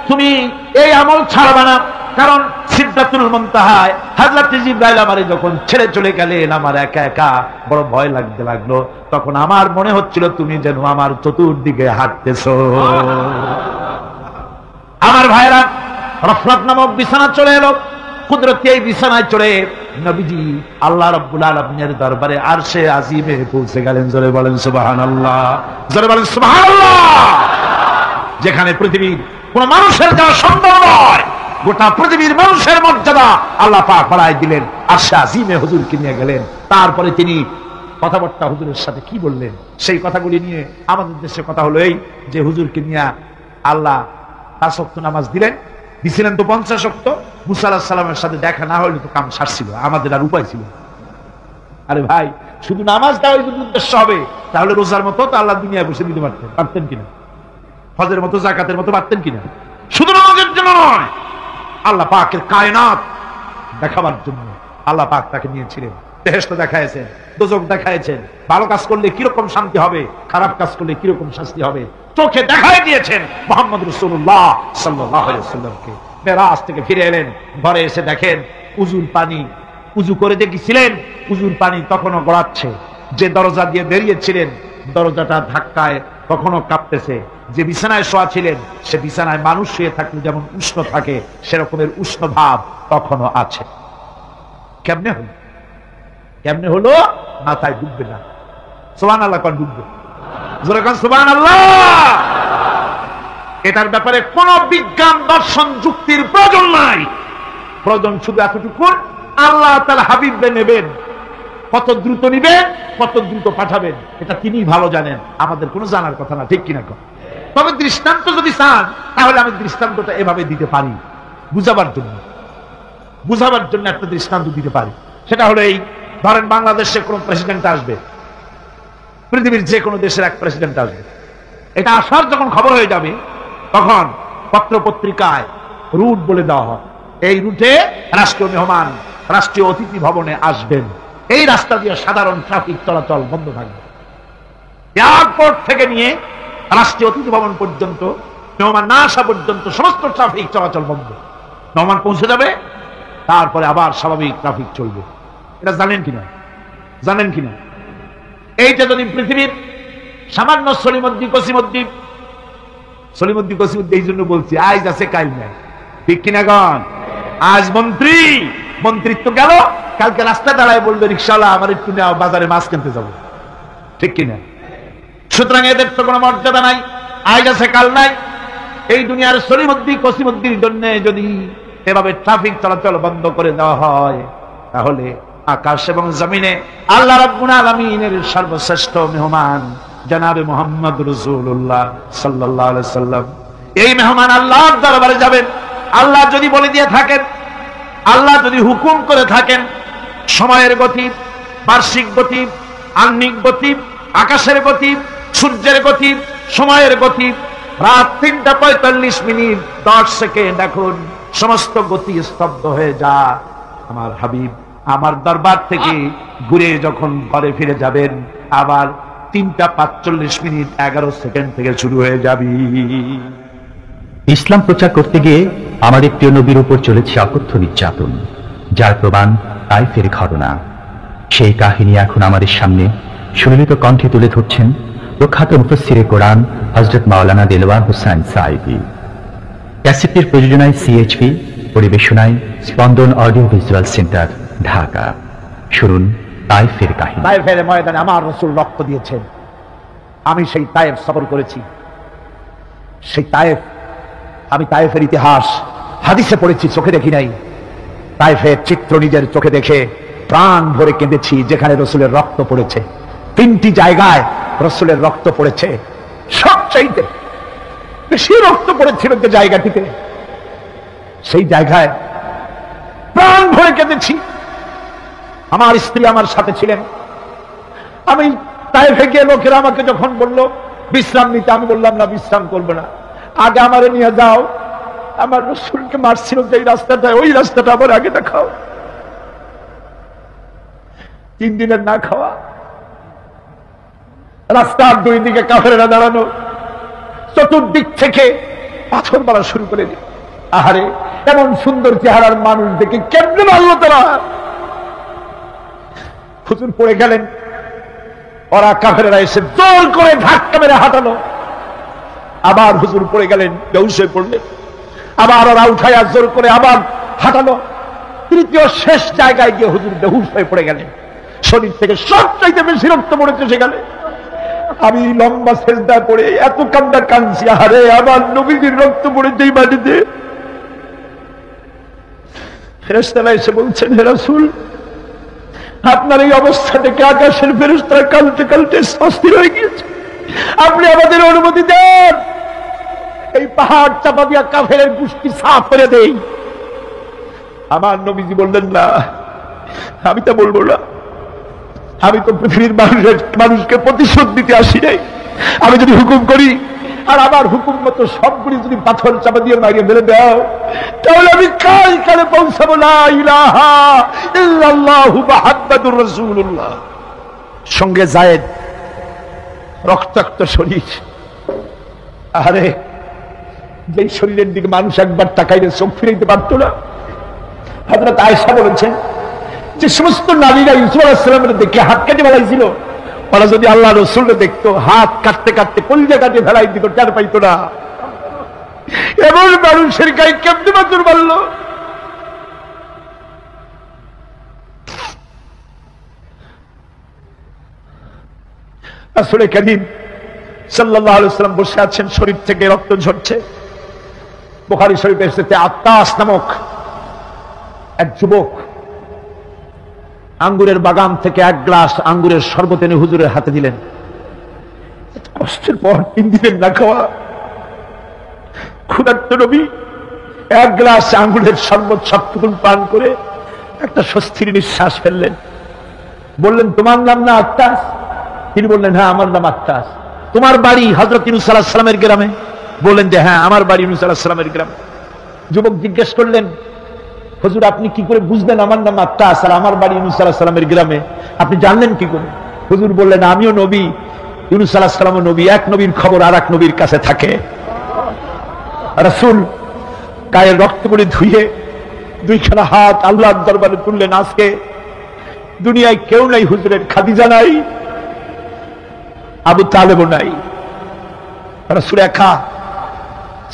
A: তুমি এই আমল ছাড়বা না, কারণ সিদরাতুল মুনতাহায় হযরত জিবরাইল আমারে যখন ছেড়ে চলে গেলেন, আমার একা একা বড় ভয় লাগতে লাগলো। তখন আমার মনে হচ্ছিল তুমি যেন আমার চতুর্দিকে হাঁটতেছো। আমার ভাইরা, রফরাত নামক বিছানা চলে এলো। কুদরতি এই বিছানায় চড়ে নবীজি আল্লাহ রাব্বুল আলামিনের দরবারে আরশে আজিমে পৌঁছে গেলেন। জোরে বলেন সুবহানাল্লাহ, জোরে বলেন সুবহানাল্লাহ। যেখানে পৃথিবীর কোন মানুষের যাওয়া সম্ভব নয়, গোটা পৃথিবীর মানুষের মর্যাদা আল্লাহ পাক বাড়ায় দিলেন, আরশে আজিমে হুজুরকে নিয়ে গেলেন। তারপরে তিনি কথাবার্তা হুজুরের সাথে কি বললেন, সেই কথাগুলি নিয়ে আমাদের দেশে কথা হলো এই যে হুজুরকে নিয়ে আল্লাহ 5 ওয়াক্ত নামাজ দিছিলেন তো 50 ওয়াক্ত। মুসা আলাইহিস সালামের সাথে দেখা না হলে তো কাম সারছিল, আমাদের আর উপায় ছিল। আরে ভাই, শুধু নামাজ দেওয়া যদি উদ্দেশ্য হবে তাহলে রোজার মতো তো আল্লাহ দুনিয়ায় বসে দিতে পারতেন কিনা, হজের মতো জাকাতের মতো পারতেন কিনা? শুধু নামাজের জন্য নয়, আল্লাহ পাকের কায়নাত দেখাবার জন্য আল্লাহ পাক তাকে নিয়েছিলেন। বেহেশত দেখাইছেন, দোজখ দেখাইছেন, ভালো কাজ করলে কিরকম শান্তি হবে, খারাপ কাজ করলে কিরকম শাস্তি হবে, চোখে দেখাই দিয়েছেন মুহাম্মদ রাসূলুল্লাহ সাল্লাল্লাহু আলাইহি ওয়াসাল্লামকে। মেরাজ থেকে ফিরে এলেন, ঘরে এসে দেখেন উজুর পানি, উজু করে দেখেছিলেন উজুর পানি তখনও গড়াচ্ছে। যে দরজা দিয়ে বেরিয়েছিলেন দরজাটা ধাক্কায় কখনো কাঁপতেছে। যে বিছানায় শোয়া ছিলেন সে বিছানায় মানুষ শুয়ে থাকলে যেমন উষ্ণ থাকে সেরকমের উষ্ণ ভাব তখনও আছে। কেমনে হলো? কেমনে হলো? মাথায় ঢুকবে না। সুবহানাল্লাহ, কোন ঢুকবে? জোরে কোন সুবহানাল্লাহ। এটার ব্যাপারে কোন বিজ্ঞান দর্শন যুক্তির প্রয়োজন নাই। প্রয়োজন শুধু এতটুকু, আল্লাহ তাআলা হাবিবকে নেবেন, কত দ্রুত নিবেন, কত দ্রুত পাঠাবেন, এটা তিনি ভালো জানেন, আমাদের কোনো জানার কথা না, ঠিক কিনা? তবে দৃষ্টান্ত যদি চান তাহলে আমি দৃষ্টান্তটা এভাবে দিতে পারি, বুঝাবার জন্য একটা দৃষ্টান্ত দিতে পারি। সেটা হলো এই, ধরেন বাংলাদেশে কোন প্রেসিডেন্ট আসবে, পৃথিবীর যে কোনো দেশের এক প্রেসিডেন্ট আসবে, এটা আসার যখন খবর হয়ে যাবে তখন পত্র পত্রিকায় রুট বলে দেওয়া হয়, এই রুটে রাষ্ট্রীয় মেহমান, রাষ্ট্রীয় অতিথি ভবনে আসবেন। এই রাস্তা দিয়ে সাধারণ ট্রাফিক চলাচল বন্ধ থাকবে। এয়ারপোর্ট থেকে নিয়ে রাষ্ট্রীয় অতিথি ভবন পর্যন্ত, মেহমান না আসা পর্যন্ত সমস্ত ট্রাফিক চলাচল বন্ধ। মেহমান পৌঁছে যাবে, তারপরে আবার স্বাভাবিক ট্রাফিক চলবে। এটা জানেন কিনা? জানেন কিনা? এইটা যদি পৃথিবীর সামান্য সলিমদ্দি কসিমদ্দি এই জন্য বলছি, আজ আছে কাল নাই, ঠিক কিনা গণ? আজ মন্ত্রিত্ব গেল, কালকে রাস্তা দাঁড়ায় বলবে রিক্সাওয়ালা আমার একটু নেওয়া, বাজারে মাছ কিনতে যাবো, ঠিক কিনা? সুতরাং এদের তো কোনো মর্যাদা নাই, আজ আছে কাল নাই। এই দুনিয়ার সলিমদ্দি কসিমদ্দির জন্য যদি এভাবে ট্রাফিক চলাচল বন্ধ করে দেওয়া হয়, তাহলে আকাশ এবং জমিনে আল্লাহ রাব্বুল আলামিনের সর্বশ্রেষ্ঠ মেহমান জনাবে মুহাম্মদ রাসূলুল্লাহ সাল্লাল্লাহু আলাইহি সাল্লাম, এই মেহমান আল্লাহর দরবারে যাবেন। আল্লাহ যদি বলে দিয়ে থাকেন, আল্লাহ যদি হুকুম করে থাকেন, সময়ের গতি, বার্ষিক গতি, আহ্নিক গতি, আকাশের গতি, সূর্যের গতি, সময়ের গতি, রাত 3:45 10 সেকেন্ড, এখন সমস্ত গতি স্তব্ধ হয়ে যা, আমার হাবিব আমার দরবার থেকে ঘুরে যখন ঘরে ফিরে যাবেন, আবার 3:45 11 সেকেন্ড থেকে শুরু হয়ে যাবি।
C: ইসলাম প্রচার করতে গিয়ে আমাদের প্রিয় নবীর উপর চলেছে অকথ্য নির্যাতন, যার প্রমাণ তাইফের ঘটনা। সেই কাহিনী এখন আমাদের সামনে সুললিত কণ্ঠে তুলে ধরছেন প্রখ্যাত মুফাসসিরে কোরআন হযরত মাওলানা দেলওয়ার হোসেন সাঈদী। ক্যাসেটটির প্রযোজনায় সিএইচপি, পরিবেশনায় স্পন্দন অডিও ভিজুয়াল সেন্টার, ঢাকা। শুনুন তাইফের কাহিনী।
A: তাইফের ময়দানে আমার রাসূল রক্ত দিয়েছেন, আমি সেই তায়েফ সফর করেছি। সেই তায়েফ, আমি তায়েফের ইতিহাস হাদিসে পড়েছি, চোখে দেখি নাই। তায়েফের চিত্র নিজের চোখে দেখে প্রাণ ভরে কেঁদেছি, যেখানে রাসূলের রক্ত পড়েছে। 3টি জায়গায় রাসূলের রক্ত পড়েছে, সবচাইতে বেশি রক্ত পড়েছিল যে জায়গাটিতে, সেই জায়গায় প্রাণ ভরে কেঁদেছি। আমার স্ত্রী আমার সাথে ছিলেন। আমি তায়েফে গিয়ে লোকেরা আমাকে যখন বলল বিশ্রাম নিতে, আমি বললাম না, বিশ্রাম করবো না, আগে আমারে নিয়ে যাও। আমার রাসূলকে মারছিল যে রাস্তাটা, ওই রাস্তাটা আবার আগে দেখাও। 3 দিনের না খাওয়া, রাস্তার 2 দিকে কাফেররা দাঁড়ানো, চতুর্দিক থেকে পাথর মারা শুরু করে দিল। আহারে, এমন সুন্দর চেহারার মানুষ দেখে কেমনে মারল তারা। হুজুর পড়ে গেলেন, ওরা কাফেররা এসে জোর করে ধাক্কা মেরে হাঁটালো। আবার হুজুর পড়ে গেলেন, বেহুশ হয়ে পড়লেন। আবার ওরা উঠাইয়া জোর করে আবার হাঁটালো। তৃতীয় শেষ জায়গায় গিয়ে হুজুর বেহুশ হয়ে পড়ে গেলেন। শরীর থেকে সবচাইতে বেশি রক্ত পড়েছে সেখানে। আমি লম্বা সেজদায় পড়ে এত কান্না কাঁদছি, আরে আমার নবীজির রক্ত পড়েছে এই মাটিতে। ফেরেশতারা এসে বলছেন, হে রাসূল, আপনার এই অবস্থা থেকে আকাশের ফেরেশতারা কাঁদতে কাঁদতে অস্থির হয়ে গিয়েছে, আপনি আমাদের অনুমতি দেন, এই পাহাড় চাপা দিয়া কাফেরের গোষ্ঠী সাফ করে দেই। আমার নবীজি বললেন, না, আমি তা বলবো না। আমি তো পৃথিবীর মানুষকে প্রতিশোধ দিতে আসি নাই। আমি যদি হুকুম করি আর আমার হুকুম মতো সবগুলি যদি পাথর চাপা দিয়ে মারিয়ে মেরে দাও, তাহলে আমি কাল কালে পৌঁছাবো লা ইলাহা ইল্লাল্লাহু মুহাম্মাদুর রাসূলুল্লাহ। সঙ্গে যায়েদ, রক্তাক্ত শরীর। আরে, যে শরীরের দিকে মানুষ একবার তাকাইলে চোখ ফিরাইতে পারতো না। হযরত আয়েশা বলেছেন, যে সমস্ত নারীরা ইউসুফ আলাইহিস সালামের দেখে হাত কেটে ফেলাইছিল, ওরা যদি আল্লাহ রাসূলকে দেখতো, হাত কাটতে কাটতে কলিজা কাটে ফেলাই দিত, টের পাইতো না। এমন মানুষের গায়ে কেমনে পাথর মারল। রাসূল কারীম সাল্লাল্লাহু আলাইহি ওয়াসাল্লাম বসে আছেন, শরীর থেকে রক্ত ঝরছে। বুখারী শরীফে এসেছে, আত্তাস নামক এক যুবক আঙ্গুরের বাগান থেকে 1 গ্লাস আঙ্গুরের শরবত এনে হুজুরের হাতে দিলেন। কষ্টের পর 3 দিনের না খাওয়া ক্ষুধার্ত নবী 1 গ্লাস আঙ্গুরের শরবত সবটুকু পান করে একটা স্বস্তির নিঃশ্বাস ফেললেন। বললেন, তোমার নাম না আত্তাস? তিনি বললেন, হ্যাঁ, আমার নাম আত্তাস। তোমার বাড়ি হযরত ইউনূস আলাইহিস সালামের গ্রামে? বললেন যে হ্যাঁ, আমার বাড়ি ইউনূস আলাইহিস সালামের গ্রামে। যুবক জিজ্ঞেস করলেন, হুজুর আপনি কি করে বুঝলেন আমার নাম আত্তাস আর আমার বাড়ি ইউনূস আলাইহিস সালামের গ্রামে? আপনি জানলেন কি করে? হুজুর বললেন আমিও নবী, ইউনূস আলাইহিস সালামও নবী, এক নবীর খবর আর এক নবীর কাছে থাকে। রাসূল গায়ের রক্তগুলি ধুয়ে দুইখানা হাত আল্লাহর দরবারে তুললেন, আজকে দুনিয়ায় কেউ নাই হুজুরের, খাদিজা নাই, আবু তালেবও নাই, রাসূল একা।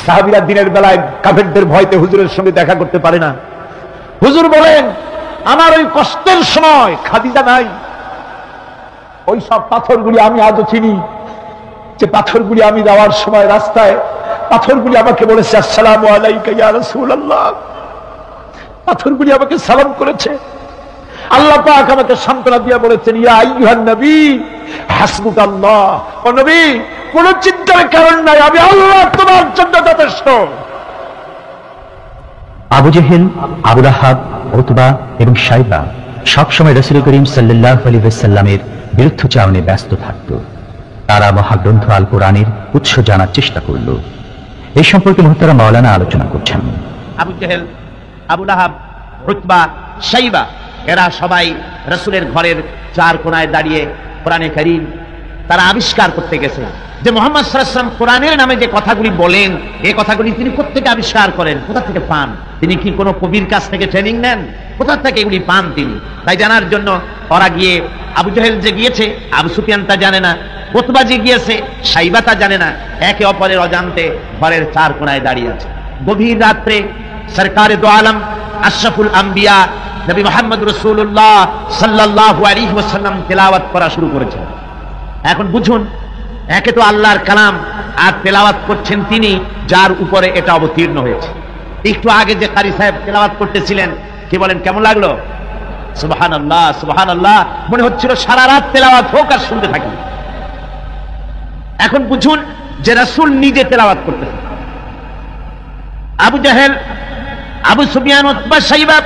A: সাহাবীরা দিনের বেলায় কাফেরদের ভয়তে হুজুরের সঙ্গে দেখা করতে পারে না। হুজুর বলেন আমার ওই কষ্টের সময় খাদিজা নাই। ওই সব পাথরগুলি আমি আজও চিনি, যে পাথরগুলি আমি যাওয়ার সময় রাস্তায় পাথরগুলি আমাকে বলেছে আসসালামু আলাইকা ইয়া রাসূলুল্লাহ। পাথরগুলি আমাকে সালাম করেছে। আল্লাহ পাক আমাকে সান্ত্বনা দিয়ে বলেছেন ইয়া আইয়ুহান নবী হাসবুকাল্লাহ, ও নবী কোন চিন্তার কারণ নাই, আমি আল্লাহ তোমার জন্য যথেষ্ট।
C: আবু জেহেল, আবু লাহাব, উতবা এবং শাইবা সবসময় রাসূল করিম সাল্লাল্লাহু আলাইহি ওয়াসাল্লামের বিরুদ্ধচারণে ব্যস্ত থাকত। তারা মহাগ্রন্থ আল কোরআনের উৎস জানার চেষ্টা করল। এই সম্পর্কে মুহতারাম মাওলানা আলোচনা করছেন।
A: আবু জেহেল, আবু লাহাব, উতবা, শাইবা এরা সবাই রাসূলের ঘরের চার কোণায় দাঁড়িয়ে কোরআনে কারীম তারা আবিষ্কার করতে গেছে যে মুহাম্মদ সাল্লাল্লাহু আলাইহি ওয়াসাল্লাম কোরআনের নামে যে কথাগুলি বলেন, এই কথাগুলি তিনি কোত্থেকে আবিষ্কার করেন, কোথা থেকে পান? তিনি কি কোনো কবির কাছ থেকে ট্রেনিং নেন? কোথা থেকে এগুলি পান তিনি? তাই জানার জন্য ওরা গিয়ে, আবু জেহেল যে গিয়েছে আবু সুফিয়ান তা জানে না, উতবা যে গিয়েছে শাইবা তা জানে না, একে অপরের অজান্তে ঘরের চার কোণায় দাঁড়িয়ে আছে। গভীর রাত্রে সরকারে দো আলম আশরাফুল আম্বিয়া নবী মুহাম্মদ রাসূলুল্লাহ সাল্লাল্লাহু আলাইহি ওয়াসাল্লাম তেলাওয়াত করা শুরু করেছেন। এখন বুঝুন, একে তো আল্লাহর কালাম আর তেলাওয়াত করছেন তিনি যার উপরে এটা অবতীর্ণ হয়েছে। একটু আগে যে কারি সাহেব তেলাওয়াত করতেছিলেন, কি বলেন, কেমন লাগলো? সুবহানাল্লাহ সুবহানাল্লাহ, মনে হচ্ছিল সারা রাত তেলাওয়াত হোক আর শুনতে থাকি। এখন বুঝুন যে রাসূল নিজে তেলাওয়াত করতেছেন। আবু জেহেল, আবু সুফিয়ান, উতবা, শাইবা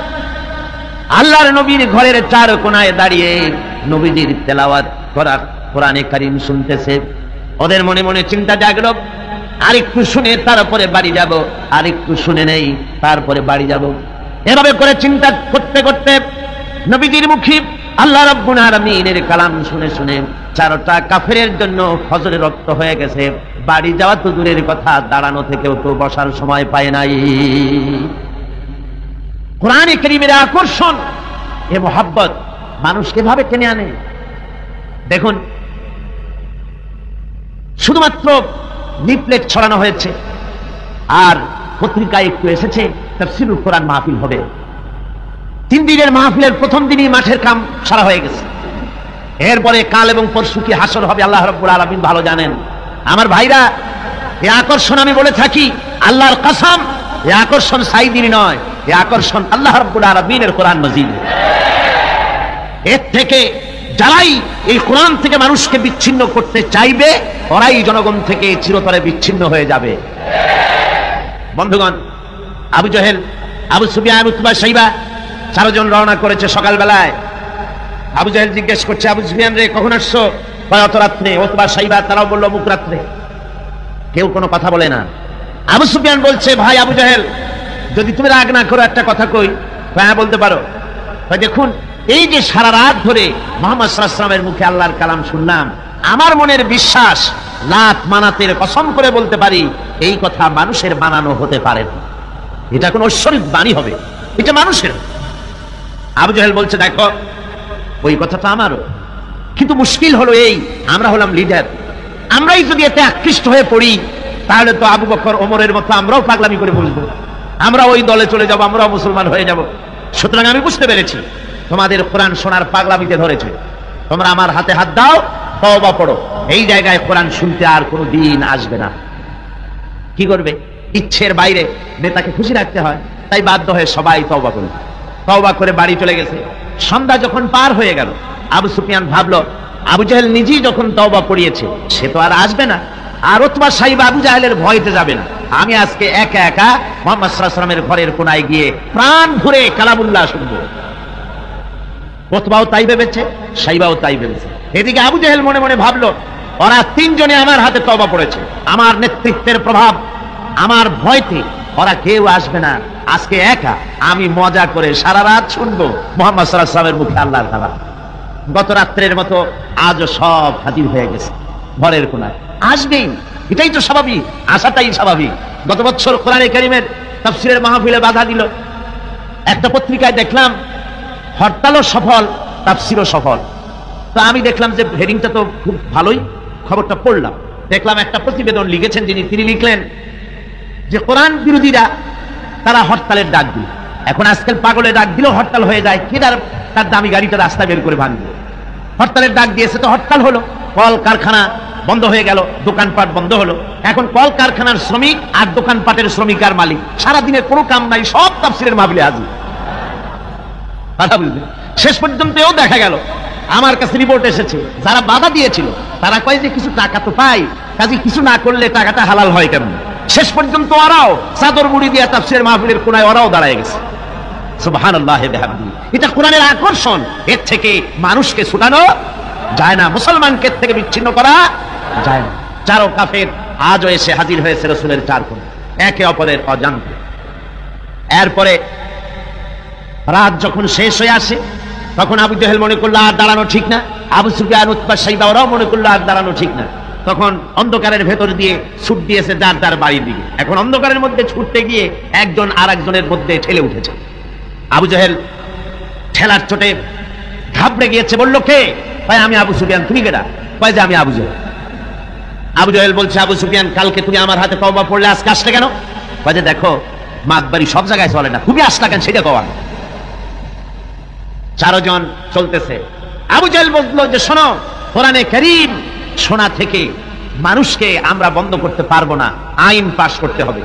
A: আল্লাহর নবীর ঘরের চার কোণায় দাঁড়িয়ে নবীজির তেলাওয়াত করা কোরআনে কারীম শুনতেছে। ওদের মনে মনে চিন্তা জাগলো, আরেকটু শুনে তারপরে বাড়ি যাব, আরেকটু শুনে নেই তারপরে বাড়ি যাব। এভাবে করে চিন্তা করতে করতে নবীজির মুখে আল্লাহ রাব্বুল আলামিনের কালাম শুনে শুনে চারটা কাফেরের জন্য ফজরের রক্ত হয়ে গেছে। বাড়ি যাওয়া তো দূরের কথা, দাঁড়ানো থেকেও তো বসার সময় পায় নাই। কোরআনে কারীমের আকর্ষণ, এ মোহাব্বত মানুষকে ভাবে টেনে আনে। দেখুন, শুধুমাত্র লিফলেট ছড়ানো হয়েছে আর পত্রিকায় একটু এসেছে তাফসীরুল কোরআন মাহফিল হবে। 3 দিনের মাহফিলের প্রথম দিনই মাঠের কাম সারা হয়ে গেছে। এরপরে কাল এবং পরশু কি হাসর হবে আল্লাহ রাব্বুল আলামিন ভালো জানেন। আমার ভাইরা, এই আকর্ষণ আমি বলে থাকি আল্লাহর কসম, এই আকর্ষণ সাইদির নয়, এই আকর্ষণ আল্লাহ রাব্বুল আলামিনের কোরআন মাজিদ। এর থেকে যারাই এই কোরআন থেকে মানুষকে বিচ্ছিন্ন করতে চাইবে, ওরাই জনগণ থেকে চিরতরে বিচ্ছিন্ন হয়ে যাবে। বন্ধুগণ, আবু জেহেল, আবু সুফিয়ান, উতবা, শাইবা 4 জন রওনা করেছে সকালবেলায়। আবু জেহেল জিজ্ঞেস করছে, আবু সুফিয়ান রে কখন আসছো? অত রাত্রে। উতবা, শাইবা তারাও বললো মুখ রাত্রে। কেউ কোনো কথা বলে না। আবু সুফিয়ান বলছে, ভাই আবু জেহেল, যদি তুমি রাগ না করো একটা কথা কই। হ্যাঁ বলতে পারো। দেখুন, এই যে সারা রাত ধরে মুহাম্মদ সাল্লাল্লাহু আলাইহি ওয়াসাল্লামের মুখে আল্লাহর কালাম শুনলাম, আমার মনের বিশ্বাস লাত মানাতের কসম করে বলতে পারি এই কথা মানুষের বানানো হতে পারে না। এটা কোন ঐশ্বরিক বাণী হবে, এটা মানুষের। আবু জেহেল বলছে, দেখো ওই কথাটা আমারও, কিন্তু মুশকিল হলো এই, আমরা হলাম লিডার, আমরাই যদি এতে আকৃষ্ট হয়ে পড়ি তাহলে তো আবু বকর ওমরের মতো আমরাও পাগলামি করে বসবো, আমরা ওই দলে চলে যাব, আমরাও মুসলমান হয়ে যাব। সুতরাং আমি বুঝতে পেরেছি তোমাদের কোরআন শোনার পাগলামিতে ধরেছে, তোমরা আমার হাতে হাত দাও, তওবা পড়ো। এই জায়গায় কোরআন শুনতে আর কোনো দিন আসবে না। কি করবে? ইচ্ছের বাইরে নেতাকে খুশি রাখতে হয়, তাই বাধ্য হয়ে সবাই তওবা করল। তওবা করে বাড়ি চলে গেছে। সন্ধ্যা যখন পার হয়ে গেল, আবু সুফিয়ান ভাবলো আবু জেহেল নিজেই যখন তওবা পড়িয়েছে, সে তো আর আসবে না, আর উতবা, শাইবা আবু জাহেলের ভয়তে যাবে না। আমি আজকে একা একা মুহাম্মদ সাল্লাল্লাহু আলাইহি ওয়াসাল্লামের ঘরের কোণায় গিয়ে প্রাণ ভরে কালামুল্লাহ শুনবো। উতবাও তাই ভেবেছে, শাইবাও তাই ভেবেছে। এদিকে আবু জেহেল মনে মনে ভাবলো, ওরা 3 জনে আমার হাতে তওবা পড়েছে, আমার নেতৃত্বের প্রভাব, আমার ভয়তে ওরা কেউ আসবে না, আজকে একা আমি মজা করে সারা রাত শুনবো মুহাম্মদ সাল্লাল্লাহু আলাইহি ওয়াসাল্লামের মুখে আল্লাহর কালাম। গত রাত্রের মতো আজও সব হাজির হয়ে গেছে ঘরের কোনায়, আসবেই, এটাই তো স্বাভাবিক, আসাটাই স্বাভাবিক। গত বছর কোরআনে কারীমের তাফসীরের মাহফিলে বাধা দিল, একটা পত্রিকায় দেখলাম হরতালও সফল, তাফসীরও সফল। তো আমি দেখলাম যে হেডিংটা তো খুব ভালোই, খবরটা পড়লাম, দেখলাম একটা প্রতিবেদন লিখেছেন তিনি লিখলেন যে কোরআন বিরোধীরা তারা হরতালের ডাক দিল। এখন আজকাল পাগলের ডাক দিলেও হরতাল হয়ে যায়, কে তার দামি গাড়িটা রাস্তা বের করে ভাঙবে। হরতালের ডাক দিয়েছে তো হরতাল হলো, কল কারখানা বন্ধ হয়ে গেল, দোকানপাট বন্ধ হলো। এখন কল কারখানার শ্রমিক আর দোকানপাটের শ্রমিক আর মালিক, সারাদিনের কোনো কাম নাই, সব তাফসীরের মাহফিলে হাজির। কথা বুঝলেন? শেষ পর্যন্ত এও দেখা গেল, আমার কাছে রিপোর্ট এসেছে, যারা বাধা দিয়েছিল তারা কয় যে কিছু টাকা তো পাই, কাজে কিছু না করলে টাকাটা হালাল হয় কেমন। শেষ পর্যন্ত ওরাও চাদর মুড়ি দিয়ে তাফসীরের মাহফিলের কোনায় ওরাও দাঁড়ায় গেছে। সুবহানাল্লাহি বিহামদিহি। এটা কোরআনের আকর্ষণ, এর থেকে মানুষকে ছুটানো যায় না, মুসলমানকে এর থেকে বিচ্ছিন্ন করা যায় না। চারো কাফের আজও এসে হাজির হয়েছে রাসূলের চার কোণে, একে অপরের অজান্তে। এরপরে রাত যখন শেষ হয়ে আসে তখন আবু জেহেল মনে করলো আর দাঁড়ানো ঠিক না, আবু সুফিয়ান, উতবা, সাইবা ওরাও মনে করলো আর দাঁড়ানো ঠিক না। তখন অন্ধকারের ভেতর দিয়ে ছুট দিয়েছে যার বাড়ির দিকে। এখন অন্ধকারের মধ্যে ছুটতে গিয়ে একজন আর একজনের মধ্যে ঠেলে উঠেছে। আবু জেহেল ঠেলার চোটে ঘাবড়ে গিয়েছে, বলল কে? ভাই আমি আবু সুফিয়ান। তুমি কেডা? ভাই যে আমি আবু জেহেল। আবু জেহেল বলছে, আবু সুফিয়ান কালকে তুমি আমার হাতে তওবা পড়লে আজকে আসলে কেন? ভাই যে দেখো মাতবাড়ি সব জায়গায় চলে না, তুমি আসলা কেন সেটা কওয়া। চারজন চলতেছে। আবু জেহেল বললো যে শোনো, কোরআনে কারীম শোনা থেকে মানুষকে আমরা বন্ধ করতে পারবো না, আইন পাশ করতে হবে,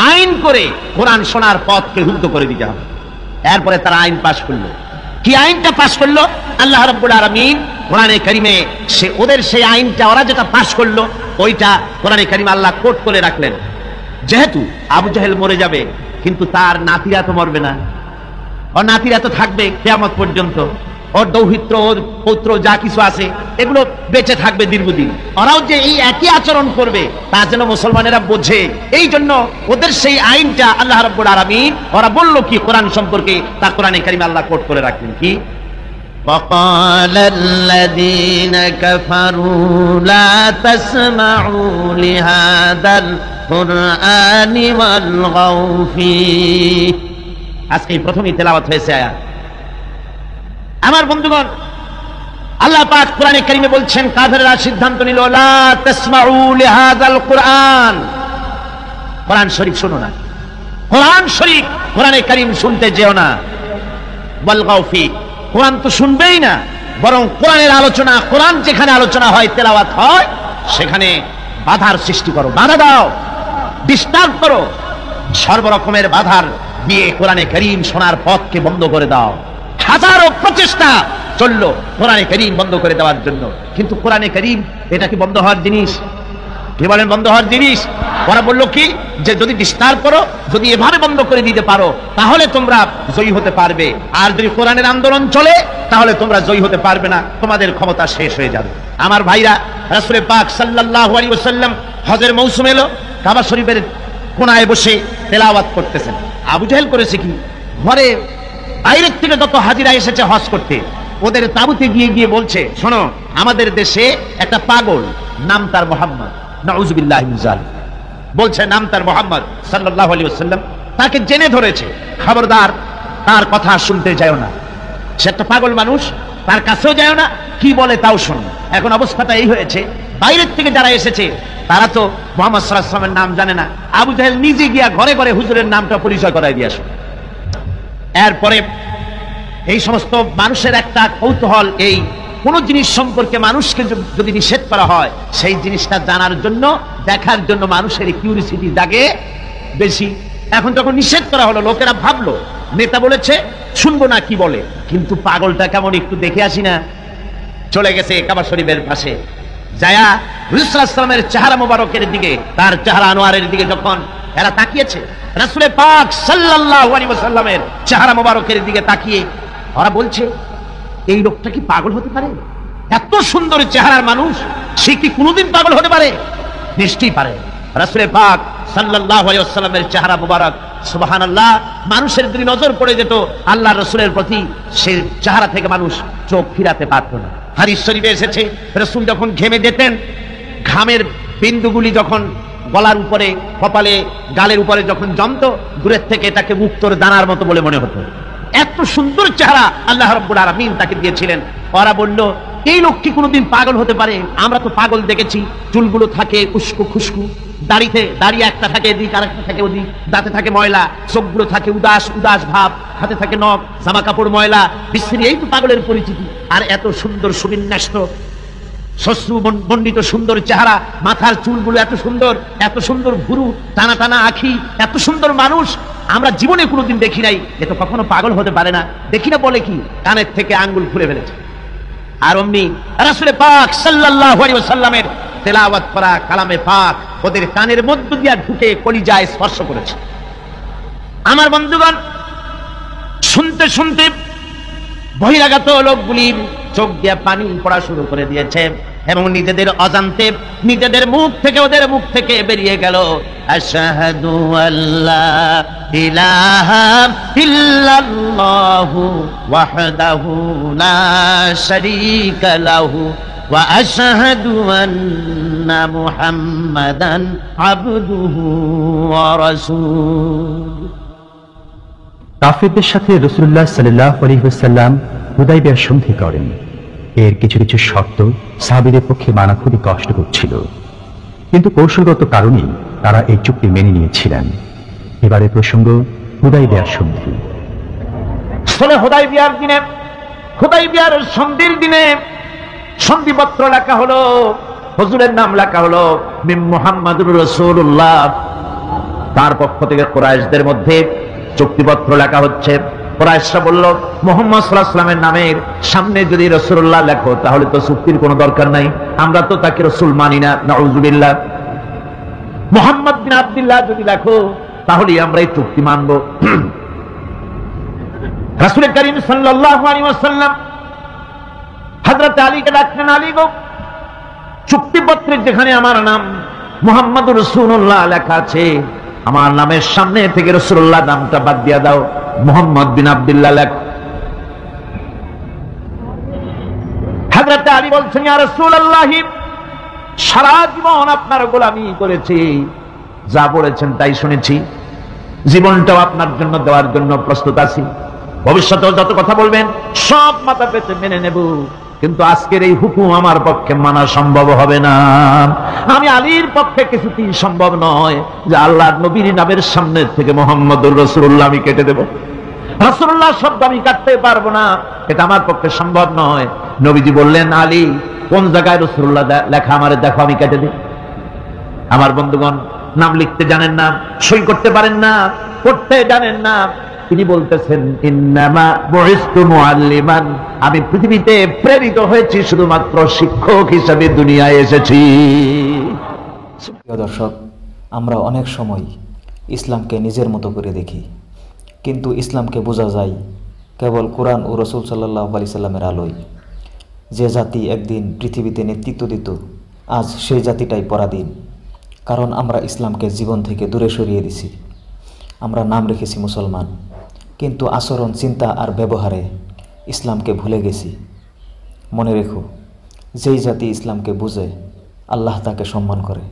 A: আইন করে কোরআন শোনার পথকে রুদ্ধ করে দিতে হবে। এরপরে তারা আইন পাশ করলো। কি আইনটা পাশ করলো? আল্লাহ রাব্বুল আলামিন কোরআনে কারীমে ওদের সেই আইনটা, ওরা যেটা পাশ করলো ওইটা কোরআনে কারীমে আল্লাহ কোট করে রাখলেন। যেহেতু আবু জেহেল মরে যাবে, কিন্তু তার নাতিরা তো মরবে না, ওর নাতিরা তো থাকবে কিয়ামত পর্যন্ত, ওর দৌহিত্র, ওর পৌত্র যা কিছু আছে এগুলো বেঁচে থাকবে দীর্ঘদিন। ওরাও যে এই একই আচরণ করবে তা যেন মুসলমানেরা বোঝে, এই জন্য ওদের সেই আইনটা আল্লাহ রাব্বুল আলামিন, ওরা বলল কি কোরআন সম্পর্কে, তা কোরআনে কারীমে আল্লাহ কোট করে রাখলেন কি? وقال الذين كفروا لا تسمعوا لهذا القرآن والغوا فيه। আজকে প্রথমেই তেলাওয়াত হয়েছে আয়াত। আমার বন্ধুগণ, আল্লাহ পাক কোরআনে কারীমে বলছেন কাফেররা সিদ্ধান্ত নিল লা তাসমাউ লিহাযাল কুরআন, কোরআন শরীফ শোনো না, কোরআন শরীফ কোরআনে কারীম শুনতে যেও না। ওয়ালগাউ ফি, কোরআন তো শুনবেই না, বরং কোরআনের আলোচনা, কোরআন যেখানে আলোচনা হয়, তেলাওয়াত হয়, সেখানে বাধার সৃষ্টি করো, বাধা দাও, ডিস্টার্ব করো, সর্বরকমের বাধার দিয়ে কোরআনে কারীম শোনার পথকে বন্ধ করে দাও। হাজারো প্রচেষ্টা চললো কোরআনে কারীম বন্ধ করে দেওয়ার জন্য, কিন্তু কোরআনে কারীম এটা কি বন্ধ হওয়ার জিনিস? কি বলেন বন্ধ হওয়ার জিনিস? ওরা বললো কি যে যদি ডিস্টার্ব করো, যদি এভাবে বন্ধ করে দিতে পারো তাহলে তোমরা জয়ী হতে পারবে, আর যদি কোরআনের আন্দোলন চলে তাহলে তোমরা জয়ী হতে পারবে না, তোমাদের ক্ষমতা শেষ হয়ে যাবে। আমার ভাইরা, রাসূল পাক সাল্লাল্লাহু আলাইহি ওয়াসাল্লাম হজের মৌসুম এলো, কাবা শরীফের কোনায় বসে তেলাওয়াত করতেছেন। আবু জেহেল করেছে কি, ঘরে বাইরের থেকে যত হাজিরা এসেছে হজ করতে, ওদের তাবুতে গিয়ে গিয়ে বলছে, শোনো আমাদের দেশে একটা পাগল, নাম তার মুহাম্মদ, নাউযুবিল্লাহি মিন যালিক, বলছে নাম তার মুহাম্মদ সাল্লাল্লাহু আলাইহি ওয়াসাল্লাম, তাকে জেনে ধরেছে, খবরদার তার কথা শুনতে যাও না, সে একটা পাগল মানুষ, তার কাছেও যাও না, কি বলে তাও শোনো। এখন অবস্থাটা এই হয়েছে, বাইরের থেকে যারা এসেছে তারা তো মুহাম্মদ সাল্লাল্লাহু আলাইহি ওয়াসাল্লামের নাম জানে না। আবু জেহেল নিজে গিয়া ঘরে ঘরে হুজুরের নামটা পরিচয় করায় দিয়ে আসে। এরপরে এই সমস্ত মানুষের একটা কৌতূহল, এই কোন জিনিস সম্পর্কে মানুষকে যদি নিষেধ করা হয় সেই জিনিসটা জানার জন্য, দেখার জন্য মানুষের কিউরিসিটি জাগে বেশি। এখন যখন নিষেধ করা হলো, লোকেরা ভাবলো নেতা বলেছে শুনবো না কি বলে, কিন্তু পাগলটা কেমন একটু দেখে আসি না। চলে গেছে কাবা শরীফের পাশে, যায়া রাসূল সাল্লাল্লাহু আলাইহি ওয়াসাল্লামের চেহারা মোবারকের দিকে, তার চেহারা আনোয়ারের দিকে যখন এরা তাকিয়েছে, রাসূল পাক সাল্লাল্লাহু আলাইহি ওয়াসাল্লামের চেহারা মোবারকের দিকে তাকিয়ে ওরা বলছে এই লোকটা কি পাগল হতে পারে? এত সুন্দর চেহারার মানুষ, সে কি কোনোদিন পাগল হতে পারে? নিশ্চয়ই পারে। রাসূল পাক সাল্লাল্লাহু আলাইহি ওয়াসাল্লামের চেহারা মোবারক সুবহানাল্লাহ, মানুষের যদি নজর পড়ে যেত আল্লাহ রসুলের প্রতি, সে চেহারা থেকে মানুষ চোখ ফিরাতে পারত না। হাদিস শরীফে এসেছে, রসুল যখন ঘেমে যেতেন, ঘামের বিন্দুগুলি যখন গলার উপরে, কপালে, গালের উপরে যখন জমতো, দূরের থেকে এটাকে মুক্তোর দানার মতো বলে মনে হতো। এত সুন্দর চেহারা আল্লাহ রাব্বুল আলামিন তাকে দিয়েছিলেন। ওরা বলল, এই লোক কি কোনোদিন পাগল হতে পারে? আমরা তো পাগল দেখেছি, চুলগুলো থাকে উস্কো খুস্কু, দাড়ি একটা থাকে এদিক আর একটা থাকে ওদিক, দাঁতে থাকে ময়লা, চোখগুলো থাকে উদাস উদাস ভাব, হাতে থাকে নখ, জামা কাপড় ময়লা, বিশ্রী, এই তো পাগলের পরিচিতি। আর এত সুন্দর সুবিন্যস্ত মণ্ডিত সুন্দর চেহারা, মাথার চুলগুলো এত সুন্দর ভুরু, টানা টানা আঁখি, এত সুন্দর মানুষ আমরা জীবনে কোনোদিন দেখি নাই। এ তো কখনো পাগল হতে পারে না। দেখি না বলে কি, কানের থেকে আঙ্গুল খুলে ফেলেছে। আর অমনি রাসূল পাক সাল্লাল্লাহু আলাইহি ওয়াসাল্লামের তেলাওয়াত করা কালামে পাক ওদের কানের মধ্য দিয়ে ঢুকে কলিজায় স্পর্শ করেছে। আমার বন্ধুগণ, শুনতে শুনতে বহিরাগত লোকগুলি চোখ দিয়ে পানি পড়া শুরু করে দিয়েছে এবং নিজেদের অজান্তে নিজেদের মুখ থেকে, ওদের মুখ থেকে বেরিয়ে গেল, আশহাদু আল্লা ইলাহা ইল্লাল্লাহু ওয়াহদাহু লা শারীকা লাহু ওয়া আশহাদু আন্না মুহাম্মাদান আবদুহু ওয়া রাসূলুহু।
C: কাফিরদের সাথে রাসূলুল্লাহ সাল্লাল্লাহু আলাইহি ওয়াসাল্লাম হুদায়বিয়ার সন্ধি করেন। এর কিছু কিছু শর্ত সাহাবীদের পক্ষে মানা খুবই কষ্টকর ছিল, কিন্তু কৌশলগত কারণেই তারা এই চুক্তি মেনে নিয়েছিলেন। এবারে প্রসঙ্গ হুদায়বিয়ার সন্ধি।
A: হুদায়বিয়ার সন্ধির দিনে সন্ধিপত্র লেখা হলো, হুজুরের নাম লেখা হলো মিন মুহাম্মাদুর রাসূলুল্লাহ। তার পক্ষ থেকে কুরাইশদের মধ্যে চুক্তিপত্র লেখা হচ্ছে। কুরাইশরা বলল, মুহাম্মদ সাল্লাল্লাহু আলাইহি ওয়াসাল্লামের নামের সামনে যদি রাসূলুল্লাহ লেখো তাহলে তো চুক্তির কোনো দরকার নাই, আমরা তো তাকে রাসূল মানি না, নাউযুবিল্লাহ। মুহাম্মদ বিন আব্দুল্লাহ যদি লেখো তাহলে আমরা এই চুক্তি মানব। রাসূল করিম সাল্লাল্লাহু আলাইহি ওয়াসাল্লাম হযরত আলীকে ডাকলেন, আলী গো, চুক্তিপত্রে যেখানে আমার নাম মুহাম্মদুর রাসূলুল্লাহ লেখা আছে, আমার নামের সামনে থেকে রাসূলুল্লাহ নামটা বাদ দিয়ে দাও, মুহাম্মদ বিন আব্দুল্লাহ লেখ। হযরত আলী বলছেন, ইয়া রাসূলুল্লাহ, সারা জীবন আপনার গোলামি করেছি, যা বলেছেন তাই শুনেছি, জীবনটাও আপনার জন্য দেওয়ার জন্য প্রস্তুত আছি, ভবিষ্যতেও যত কথা বলবেন সব মাথা পেতে মেনে নেব, কিন্তু আজকের এই হুকুম আমার পক্ষে মানা সম্ভব হবে না। আমি আলীর পক্ষে কিছুতেই সম্ভব নয় যে আল্লাহর নবীর নামের সামনে থেকে মুহাম্মদুর রাসূলুল্লাহ আমি কেটে দেব। রাসূলুল্লাহ শব্দ আমি কাটতে পারবো না, এটা আমার পক্ষে সম্ভব নয়। নবীজি বললেন, আলী, কোন জায়গায় রাসূলুল্লাহ লেখা আমারে দেখো, আমি কেটে দিই। আমার বন্ধুগণ, নাম লিখতে জানেন না, সই করতে পারেন না, পড়তে জানেন না, তিনি বলতেছেন, ইন্নামা বুইসতু মুআল্লিমান, আমি পৃথিবীতে প্রেরিত হয়েছি শুধুমাত্র শিক্ষক হিসেবে দুনিয়ায় এসেছি।
B: প্রিয় দর্শক, আমরা অনেক সময় ইসলামকে নিজের মতো করে দেখি, কিন্তু ইসলামকে বোঝা যায় কেবল কোরআন ও রাসূল সাল্লাল্লাহু আলাইহি সাল্লামের আলোয়। যে জাতি একদিন পৃথিবীতে নেতৃত্ব দিত, আজ সেই জাতিটাই পরাধীন, কারণ আমরা ইসলামকে জীবন থেকে দূরে সরিয়ে দিছি। আমরা নাম রেখেছি মুসলমান, কিন্তু আচরণ, চিন্তা আর ব্যবহারে ইসলামকে ভুলে গেছি। মনে রেখো, যেই জাতি ইসলামকে বুঝে আল্লাহ তাকে সম্মান করে,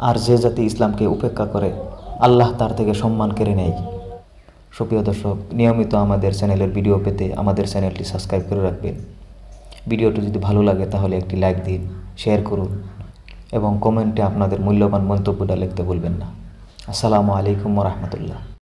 B: আর যে জাতি ইসলামকে উপেক্ষা করে আল্লাহ তার থেকে সম্মান কেড়ে নেয়। সুপ্রিয় দর্শক, নিয়মিত আমাদের চ্যানেলের ভিডিও পেতে আমাদের চ্যানেলটি সাবস্ক্রাইব করে রাখবেন। ভিডিওটি যদি ভালো লাগে তাহলে একটি লাইক দিন, শেয়ার করুন এবং কমেন্টে আপনাদের মূল্যবান মন্তব্যটা লিখতে ভুলবেন না। আসসালামু আলাইকুম ওয়া রাহমাতুল্লাহ।